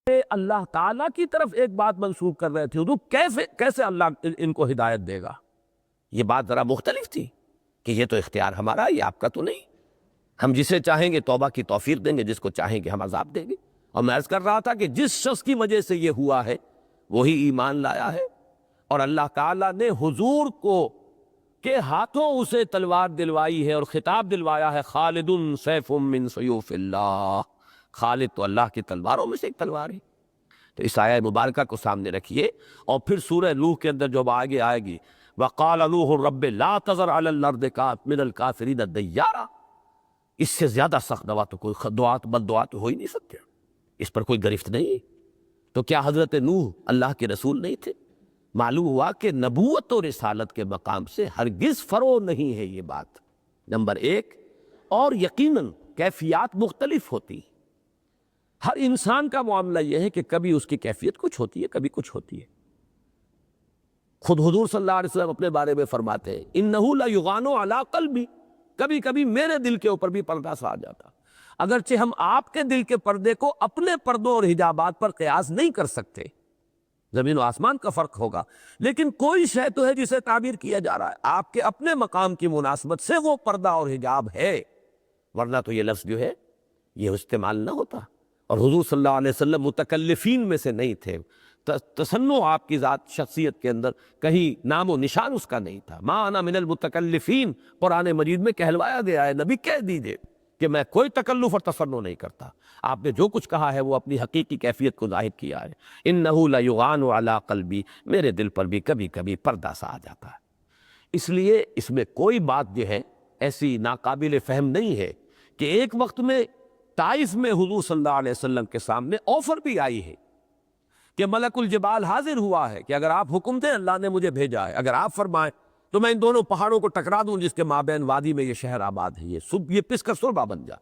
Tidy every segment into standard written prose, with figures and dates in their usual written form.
اللہ تعالیٰ کی طرف ایک بات منسوخ کر رہے تھے، حضور کیسے اللہ ان کو ہدایت دے گا؟ یہ بات ذرا مختلف تھی کہ یہ تو اختیار ہمارا، یہ آپ کا تو نہیں، ہم جسے چاہیں گے توبہ کی توفیق دیں گے، جس کو چاہیں گے ہم عذاب دیں گے۔ اور میں عرض کر رہا تھا کہ جس شخص کی وجہ سے یہ ہوا ہے وہی ایمان لایا ہے، اور اللہ تعالیٰ نے حضور کو کے ہاتھوں اسے تلوار دلوائی ہے اور خطاب دلوایا ہے، خالد سیف من سیوف اللہ، خالد تو اللہ کی تلواروں میں سے ایک تلوار ہے۔ تو اس آیہ مبارکہ کو سامنے رکھیے، اور پھر سورہ نوح کے اندر جو آگے آئے گی وَقَالَ نُوحٌ رَبِّ لَا تَذَرْ عَلَى الْأَرْضِ مِنَ الْكَافِرِينَ دَيَّارًا، اس سے زیادہ سخت دعا تو کوئی بد دعا تو ہو ہی نہیں سکتے، اس پر کوئی گرفت نہیں۔ تو کیا حضرت نوح اللہ کے رسول نہیں تھے؟ معلوم ہوا کہ نبوت و رسالت کے مقام سے ہرگز فرو نہیں ہے یہ بات، نمبر ایک۔ اور یقیناً کیفیات مختلف ہوتی ہیں، ہر انسان کا معاملہ یہ ہے کہ کبھی اس کی کیفیت کچھ ہوتی ہے، کبھی کچھ ہوتی ہے۔ خود حضور صلی اللہ علیہ وسلم اپنے بارے میں فرماتے ہیں اِنَّهُ لَيُغَانُ عَلَىٰ قَلْبِي، کبھی کبھی میرے دل کے اوپر بھی پردہ سا آ جاتا، اگرچہ ہم آپ کے دل کے پردے کو اپنے پردوں اور حجابات پر قیاس نہیں کر سکتے، زمین و آسمان کا فرق ہوگا، لیکن کوئی شے تو ہے جسے تعبیر کیا جا رہا ہے، آپ کے اپنے مقام کی مناسبت سے وہ پردہ اور حجاب ہے، ورنہ تو یہ لفظ جو ہے یہ استعمال نہ ہوتا۔ اور حضور صلی اللہ علیہ وسلم متکلفین میں سے نہیں تھے، تصنع آپ کی ذات شخصیت کے اندر کہیں نام و نشان اس کا نہیں تھا۔ ما انا من المتکلفین قرآن مجید میں کہلوایا گیا ہے، نبی کہہ دیجئے کہ میں کوئی تکلف اور تصنع نہیں کرتا، آپ نے جو کچھ کہا ہے وہ اپنی حقیقی کیفیت کو ظاہر کیا ہے۔ انہ لیغان علی قلبی، میرے دل پر بھی کبھی کبھی پردہ سا آ جاتا ہے۔ اس لیے اس میں کوئی بات جو ہے ایسی ناقابل فہم نہیں ہے کہ ایک وقت میں طائف میں حضور صلی اللہ علیہ وسلم کے سامنے آفر بھی آئی ہے کہ ملک الجبال حاضر ہوا ہے کہ اگر آپ حکم دیں اللہ نے مجھے بھیجا ہے، اگر آپ فرمائیں تو میں ان دونوں پہاڑوں کو ٹکرا دوں جس کے مابین وادی میں یہ شہر آباد ہے، یہ پس کر سربا بن جائے۔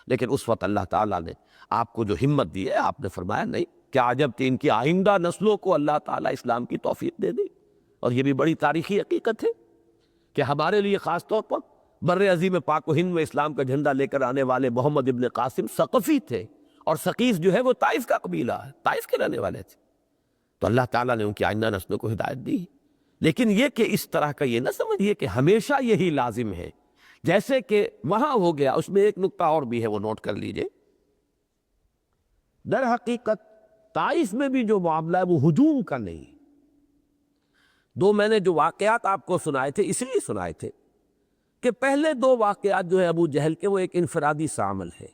لیکن اس وقت اللہ تعالیٰ نے آپ کو جو ہمت دی ہے، آپ نے فرمایا نہیں، کیا عجب کہ ان کی آئندہ نسلوں کو اللہ تعالیٰ اسلام کی توفیق دے دی۔ اور یہ بھی بڑی تاریخی حقیقت ہے کہ ہمارے لیے خاص طور پر بر عظیم پاک و ہند میں اسلام کا جھنڈا لے کر آنے والے محمد ابن قاسم ثقفی تھے، اور ثقیف جو ہے وہ طائف کا قبیلہ ہے، طائف کے رہنے والے تھے۔ تو اللہ تعالیٰ نے ان کی آئندہ نسلوں کو ہدایت دی، لیکن یہ کہ اس طرح کا یہ نہ سمجھیے کہ ہمیشہ یہی لازم ہے، جیسے کہ وہاں ہو گیا۔ اس میں ایک نقطہ اور بھی ہے، وہ نوٹ کر لیجئے۔ در حقیقت طائف میں بھی جو معاملہ ہے وہ ہجوم کا نہیں۔ دو میں نے جو واقعات آپ کو سنائے تھے اس لیے سنائے تھے کہ پہلے دو واقعات جو ہے ابو جہل کے، وہ ایک انفرادی سا عمل ہے،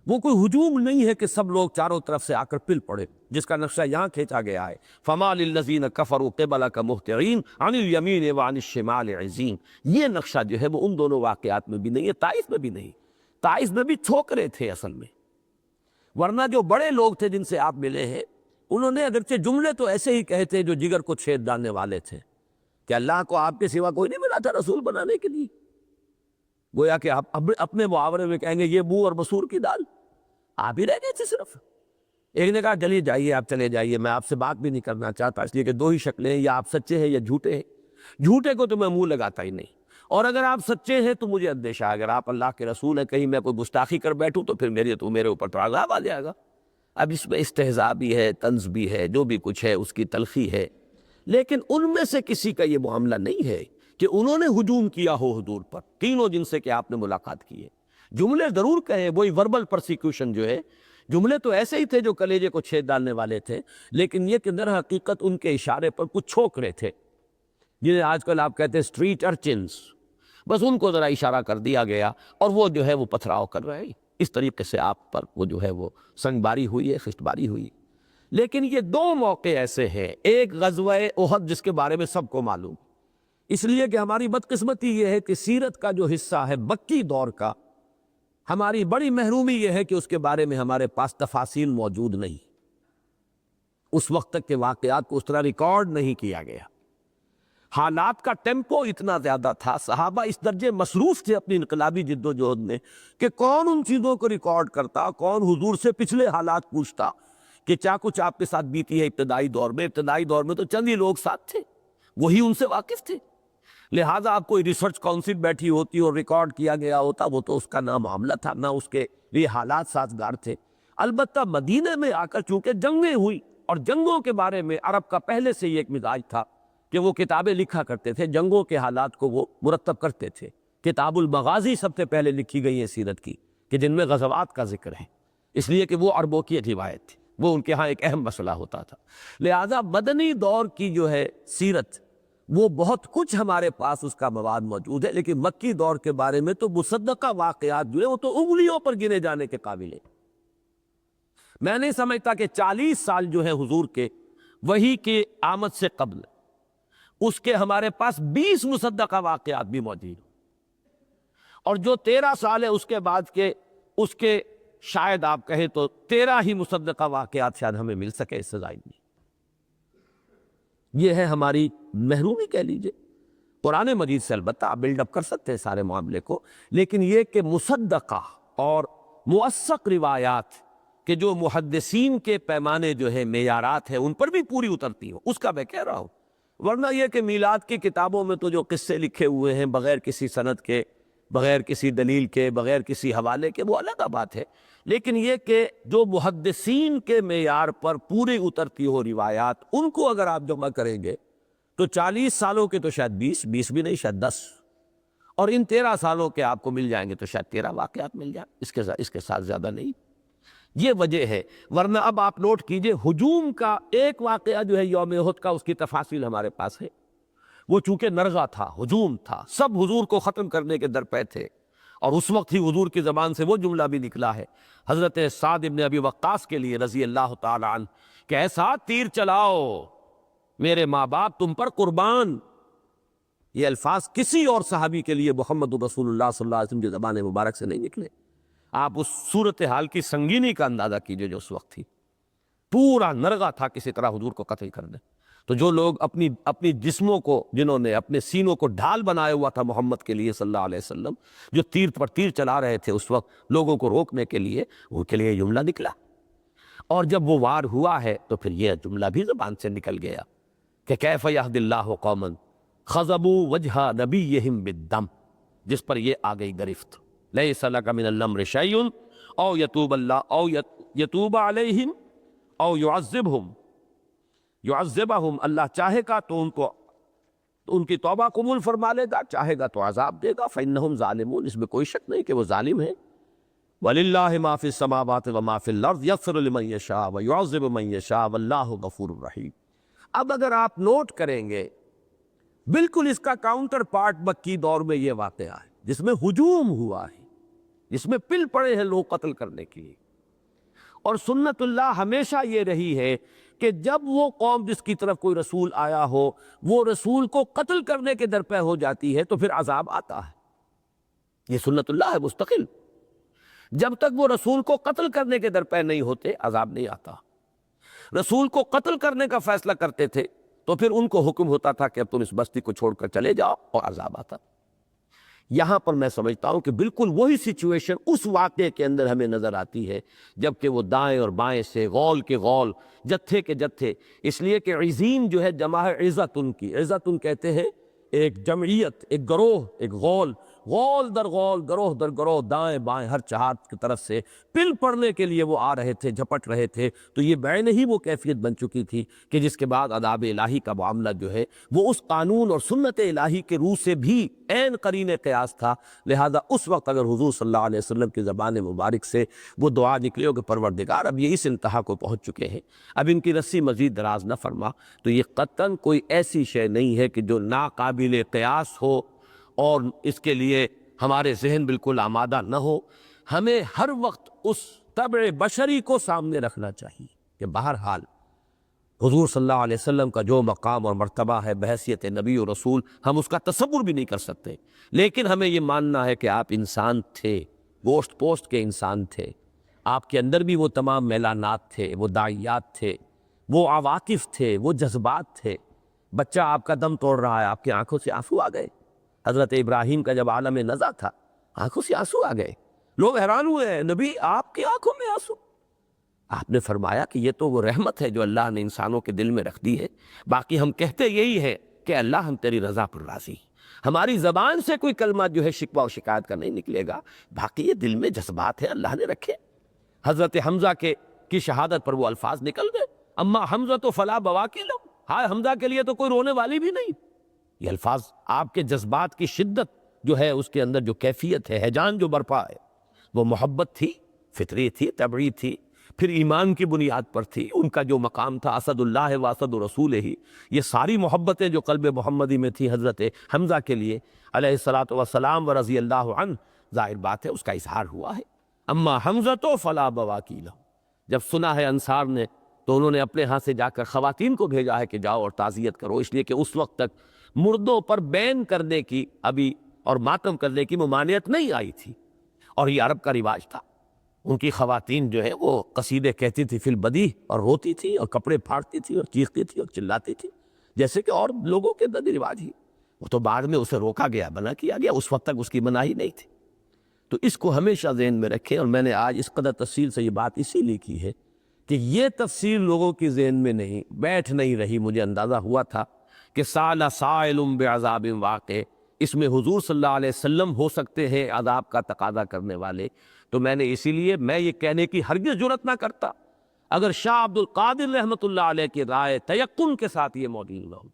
وہ کوئی ہجوم نہیں ہے کہ سب لوگ چاروں طرف سے آ کر پل پڑے، جس کا نقشہ یہاں کھینچا گیا ہے فَمَا لِلَّذِينَ كَفَرُوا قِبَلَكَ مُهْطِعِينَ عَنِ الْيَمِينِ وَعَنِ الشِّمَالِ عِزِينَ۔ یہ نقشہ جو ہے وہ ان دونوں واقعات میں بھی نہیں ہے، طائف میں بھی نہیں۔ طائف میں بھی چھوکرے تھے اصل میں، ورنہ جو بڑے لوگ تھے جن سے آپ ملے ہیں انہوں نے اگرچہ جملے تو ایسے ہی کہے تھے جو جگر کو چھید ڈالنے والے تھے کہ اللہ کو آپ کے سوا کوئی نہیں ملا تھا رسول بنانے کے لیے، گویا کہ آپ اپنے محاورے میں کہیں گے یہ بو اور مسور کی دال، آپ ہی رہ گئے تھے صرف۔ ایک نے کہا چلیے جائیے، آپ چلے جائیے، میں آپ سے بات بھی نہیں کرنا چاہتا، اس لیے کہ دو ہی شکلیں ہیں، یا آپ سچے ہیں یا جھوٹے ہیں، جھوٹے کو تو میں منہ لگاتا ہی نہیں، اور اگر آپ سچے ہیں تو مجھے اندیشہ ہے اگر آپ اللہ کے رسول ہیں کہیں میں کوئی گستاخی کر بیٹھوں تو پھر میرے اوپر تو عذاب آ جائے گا۔ اب اس میں استہزاء بھی ہے، طنز بھی ہے، جو بھی کچھ ہے اس کی تلخی ہے، لیکن ان میں سے کسی کا یہ معاملہ نہیں ہے کہ انہوں نے ہجوم کیا ہو حضور پر، تینوں جن سے کہ آپ نے ملاقات کی ہے۔ جملے ضرور کہیں، وہی وربل پرسیکیوشن جو ہے، جملے تو ایسے ہی تھے جو کلیجے کو چھید ڈالنے والے تھے، لیکن یہ کہ در حقیقت ان کے اشارے پر کچھ چھوکرے تھے جنہیں آج کل آپ کہتے ہیں اسٹریٹ ارچنز، بس ان کو ذرا اشارہ کر دیا گیا اور وہ جو ہے وہ پتھراؤ کر رہے ہیں، اس طریقے سے آپ پر وہ جو ہے وہ سنگ باری ہوئی ہے، خشت باری ہوئی۔ لیکن یہ دو موقع ایسے ہیں، ایک غزوہ احد جس کے بارے میں سب کو معلوم، اس لیے کہ ہماری بدقسمتی یہ ہے کہ سیرت کا جو حصہ ہے مکی دور کا، ہماری بڑی محرومی یہ ہے کہ اس کے بارے میں ہمارے پاس تفاصیل موجود نہیں، اس وقت تک کے واقعات کو اس طرح ریکارڈ نہیں کیا گیا، حالات کا ٹیمپو اتنا زیادہ تھا، صحابہ اس درجے مصروف تھے اپنی انقلابی جد و جہد میں کہ کون ان چیزوں کو ریکارڈ کرتا، کون حضور سے پچھلے حالات پوچھتا کہ کیا کچھ آپ کے ساتھ بیتی ہے ابتدائی دور میں۔ ابتدائی دور میں تو چند ہی لوگ ساتھ تھے، وہی ان سے واقف تھے، لہٰذا آپ کوئی ریسرچ کونسل بیٹھی ہوتی اور ریکارڈ کیا گیا ہوتا، وہ تو اس کا نہ معاملہ تھا، نہ اس کے لیے حالات سازگار تھے۔ البتہ مدینے میں آ کر چونکہ جنگیں ہوئی، اور جنگوں کے بارے میں عرب کا پہلے سے یہ ایک مزاج تھا کہ وہ کتابیں لکھا کرتے تھے، جنگوں کے حالات کو وہ مرتب کرتے تھے۔ کتاب المغازی سب سے پہلے لکھی گئی ہے سیرت کی، کہ جن میں غزوات کا ذکر ہے، اس لیے کہ وہ عربوں کی ایک روایت تھی، وہ ان کے ہاں ایک اہم مسئلہ ہوتا تھا۔ لہذا مدنی دور کی جو ہے سیرت، وہ بہت کچھ ہمارے پاس اس کا مواد موجود ہے، لیکن مکی دور کے بارے میں تو مصدقہ واقعات جو ہے وہ تو انگلیوں پر گنے جانے کے قابل ہیں۔ میں نہیں سمجھتا کہ 40 سال جو ہے حضور کے وحی کی آمد سے قبل اس کے ہمارے پاس 20 مصدقہ واقعات بھی موجود ہیں، اور جو 13 سال ہے اس کے بعد کے، اس کے شاید آپ کہیں تو 13 ہی مصدقہ واقعات شاید ہمیں مل سکے، اس سے زائد نہیں۔ یہ ہے ہماری محرومی کہہ لیجئے۔ قرآن مجید سے البتہ آپ بلڈ اپ کر سکتے ہیں سارے معاملے کو، لیکن یہ کہ مصدقہ اور موثق روایات کہ جو محدثین کے پیمانے جو ہے معیارات ہیں ان پر بھی پوری اترتی ہو، اس کا میں کہہ رہا ہوں۔ ورنہ یہ کہ میلاد کی کتابوں میں تو جو قصے لکھے ہوئے ہیں بغیر کسی سند کے، بغیر کسی دلیل کے، بغیر کسی حوالے کے، وہ الگ بات ہے، لیکن یہ کہ جو محدثین کے معیار پر پوری اترتی ہو روایات، ان کو اگر آپ جمع کریں گے تو 40 سالوں کے تو شاید 20 بھی نہیں، شاید 10، اور ان 13 سالوں کے آپ کو مل جائیں گے تو شاید 13 واقعات مل جائیں، اس کے ساتھ زیادہ نہیں۔ یہ وجہ ہے۔ ورنہ اب آپ نوٹ کیجئے، ہجوم کا ایک واقعہ جو ہے یوم احد کا، اس کی تفاصیل ہمارے پاس ہے۔ وہ چونکہ نرغہ تھا، ہجوم تھا، سب حضور کو ختم کرنے کے درپے تھے، اور اس وقت ہی حضور کی زبان سے وہ جملہ بھی نکلا ہے حضرت سعد بن ابی وقاص کے لیے رضی اللہ تعالی عنہ کہ اے سعد تیر چلاؤ، میرے ماں باپ تم پر قربان۔ یہ الفاظ کسی اور صحابی کے لیے محمد رسول اللہ صلی اللہ علیہ وسلم کی زبان مبارک سے نہیں نکلے۔ آپ اس صورتحال کی سنگینی کا اندازہ کیجئے جو اس وقت تھی، پورا نرغہ تھا کسی طرح حضور کو قتل کر دیں۔ تو جو لوگ اپنی جسموں کو، جنہوں نے اپنے سینوں کو ڈھال بنایا ہوا تھا محمد کے لیے صلی اللہ علیہ وسلم، جو تیر پر تیر چلا رہے تھے اس وقت لوگوں کو روکنے کے لیے، ان کے لیے جملہ نکلا، اور جب وہ وار ہوا ہے تو پھر یہ جملہ بھی زبان سے نکل گیا کہ کیف یہدی اللہ قوما خضبوا وجہ نبیہم بالدم، جس پر یہ آ گئی گرفت، لیس لک من الامر شیء او یتوب اللہ او یتوب علیہم او یعذبہم، اللہ چاہے گا تو ان کی توبہ قبول فرما لے گا، چاہے گا تو عذاب دے گا، فإنہم ظالمون، اس میں کوئی شک نہیں کہ وہ ظالم ہیں۔ وَلِلَّهِ مَا فِي السَّمَاوَاتِ وَمَا فِي الْأَرْضِ يَغْفِرُ لِمَن يَشَاءُ وَيُعَذِّبُ مَن يَشَاءُ وَاللَّهُ غَفُورٌ رَحِيمٌ۔ اب اگر آپ نوٹ کریں گے، بالکل اس کا کاؤنٹر پارٹ مکی دور میں یہ واقعہ ہے جس میں ہجوم ہوا ہے، جس میں پل پڑے ہیں لوگ قتل کرنے کے لیے، اور سنت اللہ ہمیشہ یہ رہی ہے کہ جب وہ قوم جس کی طرف کوئی رسول آیا ہو، وہ رسول کو قتل کرنے کے درپے ہو جاتی ہے تو پھر عذاب آتا ہے۔ یہ سنت اللہ ہے مستقل، جب تک وہ رسول کو قتل کرنے کے درپے نہیں ہوتے عذاب نہیں آتا۔ رسول کو قتل کرنے کا فیصلہ کرتے تھے تو پھر ان کو حکم ہوتا تھا کہ اب تم اس بستی کو چھوڑ کر چلے جاؤ، اور عذاب آتا۔ یہاں پر میں سمجھتا ہوں کہ بالکل وہی سچویشن اس واقعے کے اندر ہمیں نظر آتی ہے، جبکہ وہ دائیں اور بائیں سے غول کے غول، جتھے کے جتھے، اس لیے کہ عزین جو ہے جمع ہے عزتن کی، عزتن کہتے ہیں ایک جمعیت، ایک گروہ، ایک غول، غول در غول، گروہ در گروہ، دائیں بائیں ہر جہات کی طرف سے پل پڑنے کے لیے وہ آ رہے تھے، جھپٹ رہے تھے۔ تو یہ بعین ہی وہ کیفیت بن چکی تھی کہ جس کے بعد عذاب الہی کا معاملہ جو ہے وہ اس قانون اور سنت الہی کے روح سے بھی عین قرین قیاس تھا۔ لہذا اس وقت اگر حضور صلی اللہ علیہ وسلم کی زبان مبارک سے وہ دعا نکلی ہو کہ پروردگار اب یہ اس انتہا کو پہنچ چکے ہیں، اب ان کی رسی مزید دراز نہ فرما، تو یہ قطعاً کوئی ایسی شے نہیں ہے کہ جو ناقابل قیاس ہو اور اس کے لیے ہمارے ذہن بالکل آمادہ نہ ہو۔ ہمیں ہر وقت اس طبع بشری کو سامنے رکھنا چاہیے کہ بہرحال حضور صلی اللہ علیہ وسلم کا جو مقام اور مرتبہ ہے بحیثیت نبی و رسول، ہم اس کا تصور بھی نہیں کر سکتے، لیکن ہمیں یہ ماننا ہے کہ آپ انسان تھے، گوشت پوشت کے انسان تھے، آپ کے اندر بھی وہ تمام میلانات تھے، وہ داعیات تھے، وہ عواطف تھے، وہ جذبات تھے۔ بچہ آپ کا دم توڑ رہا ہے، آپ کی آنکھوں سے آنسو آ گئے۔ حضرت ابراہیم کا جب عالم نزع تھا، آنکھوں سے آنسو آ گئے، لوگ حیران ہوئے ہیں، نبی آپ کی آنکھوں میں آنسو؟ آپ نے فرمایا کہ یہ تو وہ رحمت ہے جو اللہ نے انسانوں کے دل میں رکھ دی ہے، باقی ہم کہتے یہی ہے کہ اللہ ہم تیری رضا پر راضی، ہماری زبان سے کوئی کلمہ جو ہے شکوہ و شکایت کا نہیں نکلے گا، باقی یہ دل میں جذبات ہیں اللہ نے رکھے، حضرت حمزہ کی شہادت پر وہ الفاظ نکل گئے، اما حمزہ تو فلا بواکی لو، ہائے حمزہ کے لیے تو کوئی رونے والی بھی نہیں۔ یہ الفاظ آپ کے جذبات کی شدت جو ہے، اس کے اندر جو کیفیت ہے، ہیجان جو برپا ہے، وہ محبت تھی، فطری تھی، طبعی تھی، پھر ایمان کی بنیاد پر تھی۔ ان کا جو مقام تھا اسد اللہ و اسد رسول ہی، یہ ساری محبتیں جو قلب محمدی میں تھی حضرت حمزہ کے لیے علیہ الصلاۃ والسلام و رضی اللہ عنہ، ظاہر بات ہے اس کا اظہار ہوا ہے۔ اما حمزہ تو فلا بواکی لہ، جب سنا ہے انصار نے تو انہوں نے اپنے ہاں سے جا کر خواتین کو بھیجا ہے کہ جاؤ اور تعزیت کرو، اس لیے کہ اس وقت تک مردوں پر بین کرنے کی ابھی اور ماتم کرنے کی ممانعت نہیں آئی تھی، اور یہ عرب کا رواج تھا۔ ان کی خواتین جو ہے وہ قصیدے کہتی تھی فی البدیہہ، اور روتی تھی اور کپڑے پھاڑتی تھی اور چیختی تھی اور چلاتی تھی، جیسے کہ اور لوگوں کے اندر رواج ہی۔ وہ تو بعد میں اسے روکا گیا، منع کیا گیا، اس وقت تک اس کی مناہی نہیں تھی۔ تو اس کو ہمیشہ ذہن میں رکھیں، اور میں نے آج اس قدر تفصیل سے یہ بات اسی لیے کی ہے کہ یہ تفصیل لوگوں کی ذہن میں بیٹھ نہیں رہی۔ مجھے اندازہ ہوا تھا کہ سال سائل بعذاب واقع، اس میں حضور صلی اللہ علیہ وسلم ہو سکتے ہیں عذاب کا تقاضا کرنے والے، تو میں نے اسی لیے میں یہ کہنے کی ہرگز جرأت نہ کرتا اگر شاہ عبد القادر رحمۃ اللہ علیہ کی رائے تیقن کے ساتھ یہ موجود نہ ہو۔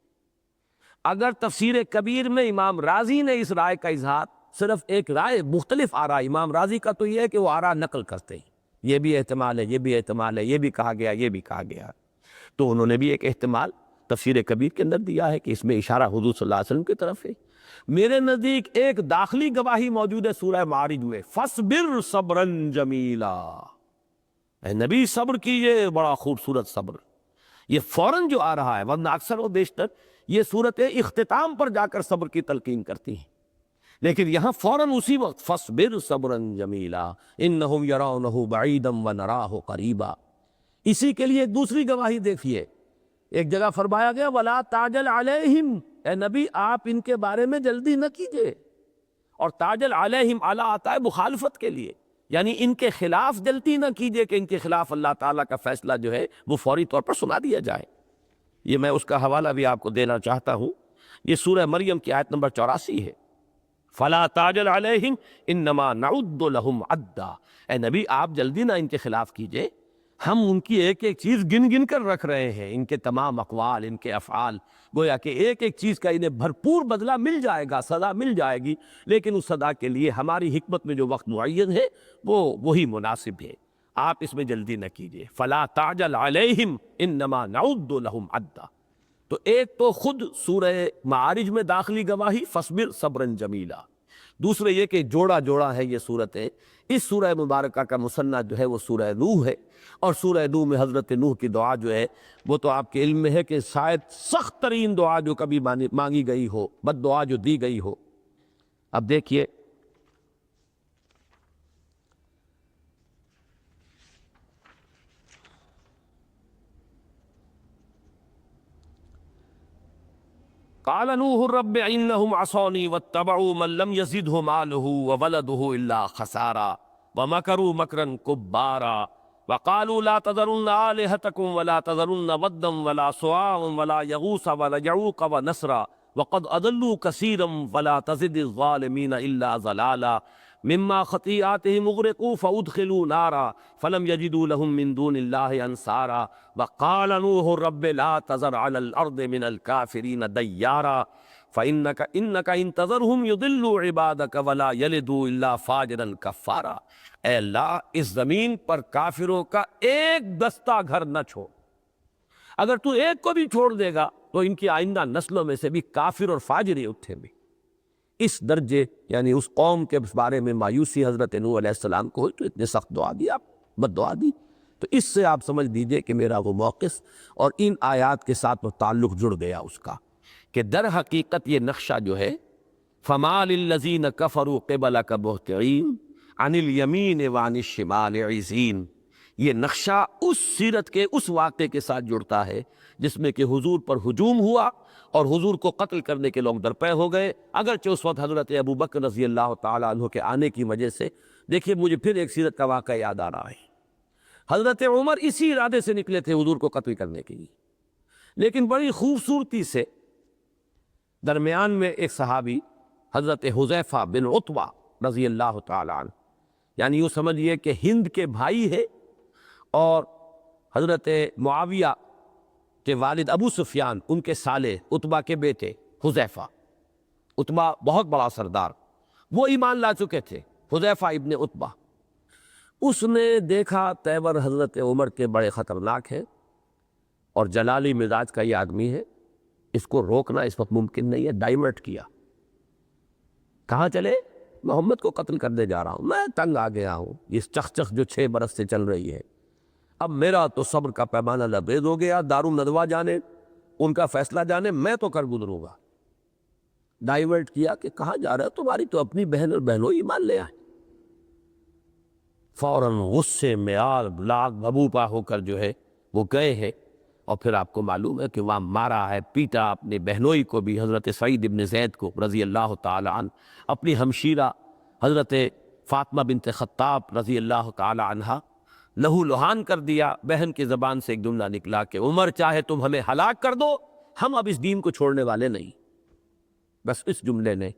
اگر تفسیر کبیر میں امام راضی نے اس رائے کا اظہار، صرف ایک رائے، مختلف آراء، امام راضی کا تو یہ ہے کہ وہ آراء نقل کرتے ہیں، یہ بھی احتمال ہے، یہ بھی احتمال ہے، یہ بھی کہا گیا، یہ بھی کہا گیا، تو انہوں نے بھی ایک احتمال تفسیر کبیر کے اندر دیا ہے کہ اس میں اشارہ حضور صلی اللہ علیہ وسلم کی طرف ہے۔ میرے نزدیک ایک داخلی گواہی موجود ہے سورہ معارج میں، فَاصْبِرْ صَبْرًا جَمِيلًا، اے نبی صبر کیجئے، بڑا خوبصورت صبر۔ یہ فوراً جو آ رہا ہے، ورنہ اکثر و بیشتر یہ صورت اختتام پر جا کر صبر کی تلقین کرتی ہیں، لیکن یہاں فوراً اسی وقت فَاصْبِرْ صَبْرًا جَمِيلًا إِنَّهُمْ يَرَوْنَهُ بَعِيدًا وَنَرَاهُ قَرِيبًا۔ اسی کے لیے ایک دوسری گواہی دیکھیے، ایک جگہ فرمایا گیا وَلَا تَعْجَلْ عَلَيْهِمْ، اے نبی آپ ان کے بارے میں جلدی نہ کیجئے، اور تاجل علیہم اعلیٰ آتا ہے مخالفت کے لیے، یعنی ان کے خلاف جلدی نہ کیجئے کہ ان کے خلاف اللہ تعالیٰ کا فیصلہ جو ہے وہ فوری طور پر سنا دیا جائے۔ یہ میں اس کا حوالہ بھی آپ کو دینا چاہتا ہوں، یہ سورہ مریم کی آیت نمبر 84 ہے، فَلَا تَعْجَلْ عَلَيْهِمْ إِنَّمَا نَعُدُّ لَهُمْ عَدًّا، اے نبی آپ جلدی نہ ان کے خلاف کیجئے، ہم ان کی ایک ایک چیز گن گن کر رکھ رہے ہیں، ان کے تمام اقوال، ان کے افعال، گویا کہ ایک ایک چیز کا انہیں بھرپور بدلہ مل جائے گا، سزا مل جائے گی، لیکن اس سزا کے لیے ہماری حکمت میں جو وقت معین ہے وہ وہی مناسب ہے، آپ اس میں جلدی نہ کیجئے۔ فَلَا تَعْجَلْ عَلَيْهِمْ إِنَّمَا نَعُدُّ لَهُمْ عَدًّا۔ تو ایک تو خود سورہ معارج میں داخلی گواہی فَاصْبِرْ صَبْرًا جَمِيلًا، دوسرے یہ کہ جوڑا جوڑا ہے یہ صورتیں۔ اس سورہ مبارکہ کا مصنف جو ہے وہ سورہ نوح ہے، اور سورہ نوح میں حضرت نوح کی دعا جو ہے وہ تو آپ کے علم میں ہے کہ شاید سخت ترین دعا جو کبھی مانگی گئی ہو، بد دعا جو دی گئی ہو۔ اب دیکھیے قال نوح رب انہم عصونی واتبعوا من لم یزدہ مالہ وولدہ الا خسارا ومکروا مکرا کبارا وقالوا لا تذرن آلہتکم ولا تذرن ودا ولا سواعا ولا یغوث ولا یعوق ونسرا وقد اضلوا کثیرا ولا تزد الظالمین الا ضلالا مما خطیئاتهم اغرقوا فادخلوا نارا فلم یجدوا لهم من دون اللہ انصارا وقال نوح رب لا تذر على الارض من الكافرین دیارا فإنك إن تذرهم يضلوا عبادك ولا يلدوا الا فاجرا کفارا۔ اے اللہ اس زمین پر کافروں کا ایک دستہ گھر نہ چھوڑ، اگر تو ایک کو بھی چھوڑ دے گا تو ان کی آئندہ نسلوں میں سے بھی کافر اور فاجر ہی اٹھیں گے۔ اس درجے یعنی اس قوم کے بارے میں مایوسی حضرت نوح علیہ السلام کو ہوئی تو اتنے سخت دعا دی، آپ بد دعا دی۔ تو اس سے آپ سمجھ لیجئے کہ میرا وہ موقف اور ان آیات کے ساتھ وہ تعلق جڑ گیا اس کا، کہ در حقیقت یہ نقشہ جو ہے فَمَا لِلَّذِينَ كَفَرُوا قِبَلَكَ مُهْطِعِينَ عَنِ الْيَمِينِ وَعَنِ الشِّمَالِ عِزِينَ، یہ نقشہ اس سیرت کے اس واقعے کے ساتھ جڑتا ہے جس میں کہ حضور پر ہجوم ہوا اور حضور کو قتل کرنے کے لوگ درپے ہو گئے، اگرچہ اس وقت حضرت ابو بکر رضی اللہ تعالیٰ عنہ کے آنے کی وجہ سے۔ دیکھیے مجھے پھر ایک سیرت کا واقعہ یاد آ رہا ہے، حضرت عمر اسی ارادے سے نکلے تھے حضور کو قتل کرنے کے لیے، لیکن بڑی خوبصورتی سے درمیان میں ایک صحابی حضرت حذیفہ بن عتبہ رضی اللہ تعالیٰ عنہ، یعنی یوں سمجھیے کہ ہند کے بھائی ہے اور حضرت معاویہ کے والد ابو سفیان، ان کے سالے عتبہ کے بیٹے حذیفہ، عتبہ بہت بڑا سردار، وہ ایمان لا چکے تھے، حذیفہ ابن عتبہ۔ اس نے دیکھا تیور حضرت عمر کے بڑے خطرناک ہیں اور جلالی مزاج کا یہ آدمی ہے، اس کو روکنا اس وقت ممکن نہیں ہے، ڈائیورٹ کیا۔ کہاں چلے؟ محمد کو قتل کرنے جا رہا ہوں، میں تنگ آ گیا ہوں، اس چخ جو 6 برس سے چل رہی ہے، اب میرا تو صبر کا پیمانہ لبریز ہو گیا، دارالندوا جانے، ان کا فیصلہ جانے، میں تو کر گزروں گا۔ ڈائیورٹ کیا کہ کہاں جا رہا ہے؟ تمہاری تو اپنی بہن اور بہنوں ہی مان لے آئے۔ فوراً غصے میں آگ لاگ بھبوپا ہو کر جو ہے وہ گئے ہیں، اور پھر آپ کو معلوم ہے کہ وہاں مارا ہے، پیٹا اپنے بہنوئی کو بھی، حضرت سعید ابن زید کو رضی اللہ تعالی عنہ، اپنی ہمشیرہ حضرت فاطمہ بنت خطاب رضی اللہ تعالی عنہ، لہو لہان کر دیا۔ بہن کی زبان سے ایک جملہ نکلا کہ عمر چاہے تم ہمیں ہلاک کر دو، ہم اب اس دین کو چھوڑنے والے نہیں۔ بس اس جملے نے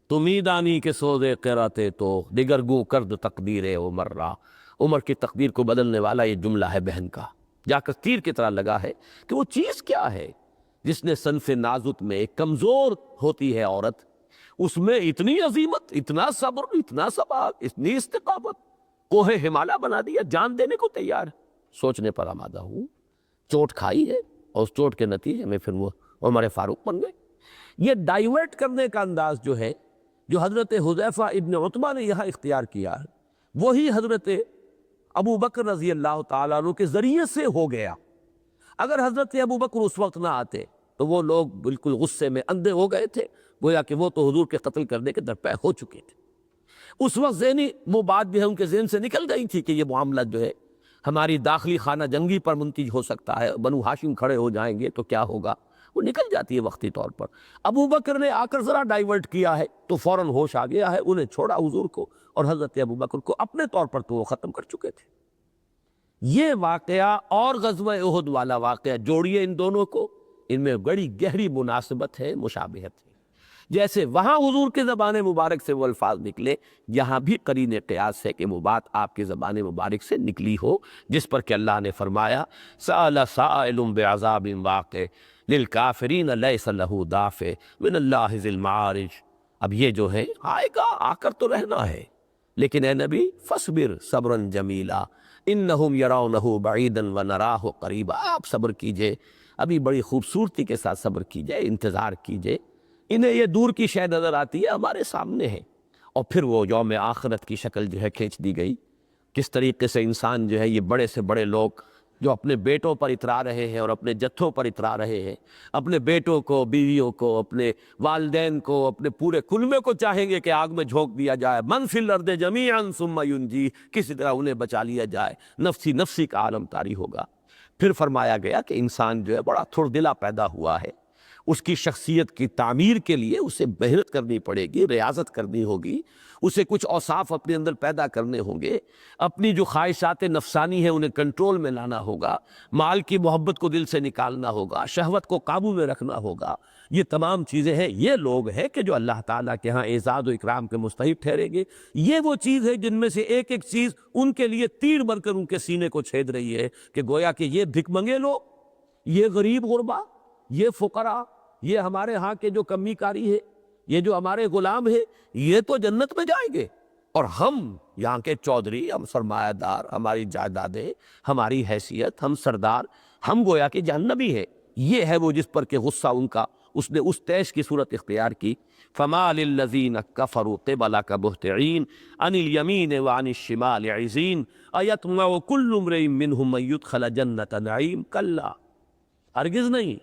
تمہیں دانی کے سوزے قراتے تو دیگر گو کرد تقدیر عمر را، عمر کی تقدیر کو بدلنے والا یہ جملہ ہے بہن کا، جا کر تیر کی طرح لگا ہے کہ وہ چیز کیا ہے جس نے صنف نازک میں ایک کمزور ہوتی ہے عورت، اس میں اتنی عظیمت، اتنا صبر، اتنا ثبات، اتنی استقامت، کوہ ہمالیہ بنا دیا، جان دینے کو تیار۔ سوچنے پر آمادہ ہوں، چوٹ کھائی ہے اور اس چوٹ کے نتیجے میں پھر وہ عمر فاروق بن گئے۔ یہ ڈائیورٹ کرنے کا انداز جو ہے، جو حضرت حذیفہ ابن عتبہ نے یہاں اختیار کیا ہے، وہی حضرت ابو بکر رضی اللہ تعالیٰ عنہ کے ذریعے سے ہو گیا۔ اگر حضرت ابو بکر اس وقت نہ آتے تو وہ لوگ بالکل غصے میں اندھے ہو گئے تھے، گویا کہ وہ تو حضور کے قتل کرنے کے درپے ہو چکے تھے۔ اس وقت ذہنی وہ بات بھی ہے ان کے ذہن سے نکل گئی تھی کہ یہ معاملہ جو ہے ہماری داخلی خانہ جنگی پر منتج ہو سکتا ہے، بنو ہاشم کھڑے ہو جائیں گے تو کیا ہوگا، وہ نکل جاتی ہے وقتی طور پر۔ ابو بکر نے آ کر ذرا ڈائیورٹ کیا ہے تو فوراً ہوش آ گیا ہے، انہیں چھوڑا حضور کو، اور حضرت ابو بکر کو اپنے طور پر تو وہ ختم کر چکے تھے۔ یہ واقعہ اور غزوہ احد والا واقعہ جوڑیے ان دونوں کو، ان میں بڑی گہری مناسبت ہے، مشابہت ہے۔ جیسے وہاں حضور کے زبان مبارک سے وہ الفاظ نکلے، یہاں بھی قرین قیاس ہے کہ وہ بات آپ کی زبان مبارک سے نکلی ہو، جس پر کہ اللہ نے فرمایا سأل سائل بعذاب واقع للکافرین لیس لہ دافع من اللہ ذی المعارج۔ اب یہ جو ہے آئے گا، آ کر تو رہنا ہے، لیکن اے نبی فاصبر صبرا جمیلا انہم یرونہ بعیدا ونراہ قریبا، آپ صبر کیجئے، ابھی بڑی خوبصورتی کے ساتھ صبر کیجئے، انتظار کیجئے، انہیں یہ دور کی شے نظر آتی ہے، ہمارے سامنے ہے۔ اور پھر وہ یوم آخرت کی شکل جو ہے کھینچ دی گئی، کس طریقے سے انسان جو ہے، یہ بڑے سے بڑے لوگ جو اپنے بیٹوں پر اترا رہے ہیں اور اپنے جتھوں پر اترا رہے ہیں، اپنے بیٹوں کو، بیویوں کو، اپنے والدین کو، اپنے پورے کلبے کو چاہیں گے کہ آگ میں جھونک دیا جائے، من فی الارض جمیعا ثم ینجی، کسی طرح انہیں بچا لیا جائے، نفسی نفسی کا عالم طاری ہوگا۔ پھر فرمایا گیا کہ انسان جو ہے بڑا تھردلا پیدا ہوا ہے، اس کی شخصیت کی تعمیر کے لیے اسے محنت کرنی پڑے گی، ریاضت کرنی ہوگی، اسے کچھ اوصاف اپنے اندر پیدا کرنے ہوں گے، اپنی جو خواہشات نفسانی ہیں انہیں کنٹرول میں لانا ہوگا، مال کی محبت کو دل سے نکالنا ہوگا، شہوت کو قابو میں رکھنا ہوگا۔ یہ تمام چیزیں ہیں، یہ لوگ ہیں کہ جو اللہ تعالیٰ کے ہاں اعزاز و اکرام کے مستحق ٹھہریں گے۔ یہ وہ چیز ہے جن میں سے ایک ایک چیز ان کے لیے تیر بن کر ان کے سینے کو چھید رہی ہے، کہ گویا کہ یہ بھک منگے لوگ، یہ غریب غربا، یہ فقراء، یہ ہمارے ہاں کے جو کمی کاری ہے، یہ جو ہمارے غلام ہیں، یہ تو جنت میں جائیں گے، اور ہم یہاں کے چودھری، ہم سرمایہ دار، ہماری جائیدادیں، ہماری حیثیت، ہم سردار، ہم گویا کہ جہنمی ہے۔ یہ ہے وہ جس پر کہ غصہ ان کا، اس نے اس طیش کی صورت اختیار کی۔ فما للذین کفروا قبلک مہطعین عن الیمین وعن الشمال عزین ایطمع کل امرئ منہم ان یدخل جنت نعیم کلا، ہرگز نہیں،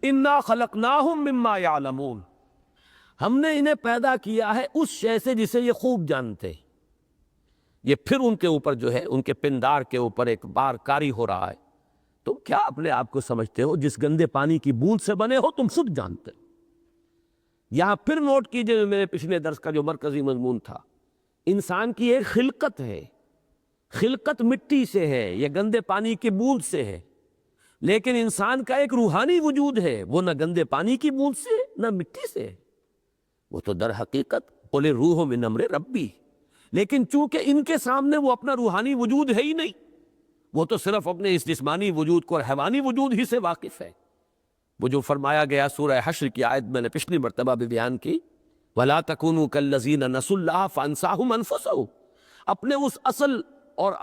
انا خلقناہم مما یعلمون، ہم نے انہیں پیدا کیا ہے اس شے سے جسے یہ خوب جانتے ہیں۔ یہ پھر ان کے اوپر جو ہے، ان کے پندار کے اوپر ایک بار کاری ہو رہا ہے۔ تم کیا اپنے آپ کو سمجھتے ہو؟ جس گندے پانی کی بوند سے بنے ہو تم خود جانتے ہو۔ یہاں پھر نوٹ کیجئے میرے پچھلے درس کا جو مرکزی مضمون تھا، انسان کی ایک خلقت ہے، خلقت مٹی سے ہے، یہ گندے پانی کی بوند سے ہے، لیکن انسان کا ایک روحانی وجود ہے، وہ نہ گندے پانی کی بوند سے نہ مٹی سے ہے، وہ تو در حقیقت قل الروح من امر ربی، لیکن چونکہ ان کے سامنے وہ اپنا روحانی وجود ہے ہی نہیں، وہ تو صرف اپنے اس جسمانی وجود کو اور حیوانی وجود ہی سے واقف ہے۔ وہ جو فرمایا گیا سورہ حشر کی آیت میں نے پچھلی مرتبہ بھی بیان کی، وَلَا تَكُونُوا كَالَّذِينَ نَسُوا اللَّهَ فَأَنسَاهُمْ أَنفُسَهُمْ، اپنے اس اصل اور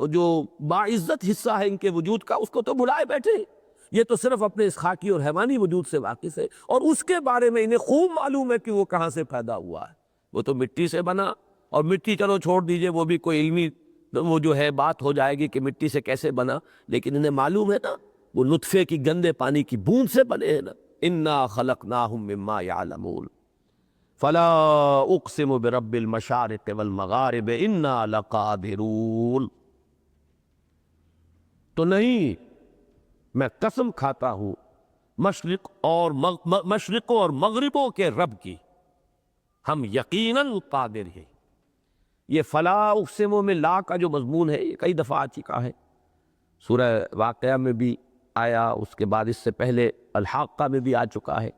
جو باعزت حصہ ہے ان کے وجود کا، اس کو تو بھلائے بیٹھے۔ یہ تو صرف اپنے اس خاکی اور حیوانی وجود سے واقف ہے، اور اس کے بارے میں انہیں خوب معلوم ہے کہ وہ کہاں سے پیدا ہوا ہے۔ وہ تو مٹی سے بنا، اور مٹی چلو چھوڑ دیجئے، وہ بھی کوئی علمی وہ جو ہے بات ہو جائے گی کہ مٹی سے کیسے بنا، لیکن انہیں معلوم ہے نا وہ نطفے کی گندے پانی کی بوند سے بنے ہیں نا۔ اِنَّا خَلَقْنَاهُم مِّمَّا يَعْلَمُونَ فَلَا أُقْسِمُ بِرَبِّ الْمَشَارِقِ وَالْمَغَارِبِ إِنَّا لَقَادِرُونَ، تو نہیں، میں قسم کھاتا ہوں مشرقوں اور مغربوں کے رب کی، ہم یقیناً قادر ہیں۔ یہ فلا اقسم میں لا کا جو مضمون ہے یہ کئی دفعہ آ چکا ہے، سورہ واقعہ میں بھی آیا، اس کے بعد اس سے پہلے الحاقہ میں بھی آ چکا ہے۔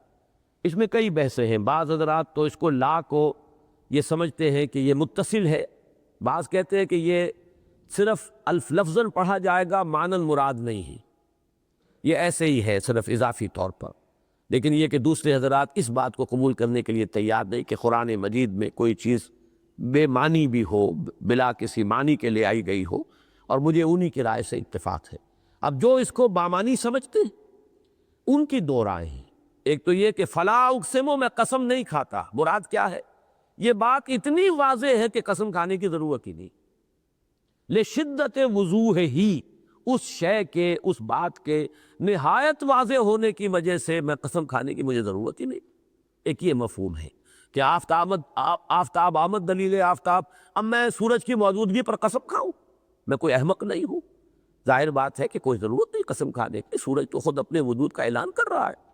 اس میں کئی بحثیں ہیں، بعض حضرات تو اس کو لا کو یہ سمجھتے ہیں کہ یہ متصل ہے، بعض کہتے ہیں کہ یہ صرف لفظاً پڑھا جائے گا، معناً مراد نہیں ہے، یہ ایسے ہی ہے صرف اضافی طور پر۔ لیکن یہ کہ دوسرے حضرات اس بات کو قبول کرنے کے لیے تیار نہیں کہ قرآن مجید میں کوئی چیز بے معنی بھی ہو، بلا کسی معنی کے لے آئی گئی ہو، اور مجھے انہی کی رائے سے اتفاق ہے۔ اب جو اس کو بامانی سمجھتے ہیں ان کی دو رائے ہیں، ایک تو یہ کہ فلا اقسمو میں قسم نہیں کھاتا، مراد کیا ہے؟ یہ بات اتنی واضح ہے کہ قسم کھانے کی ضرورت ہی نہیں، لشدت وضوح ہی، اس شے کے، اس بات کے نہایت واضح ہونے کی وجہ سے میں قسم کھانے کی مجھے ضرورت ہی نہیں۔ ایک یہ مفہوم ہے کہ آفتاب آمد دلیل آفتاب، اب میں سورج کی موجودگی پر قسم کھاؤں؟ میں کوئی احمق نہیں ہوں، ظاہر بات ہے کہ کوئی ضرورت نہیں قسم کھانے کی، سورج تو خود اپنے وجود کا اعلان کر رہا ہے۔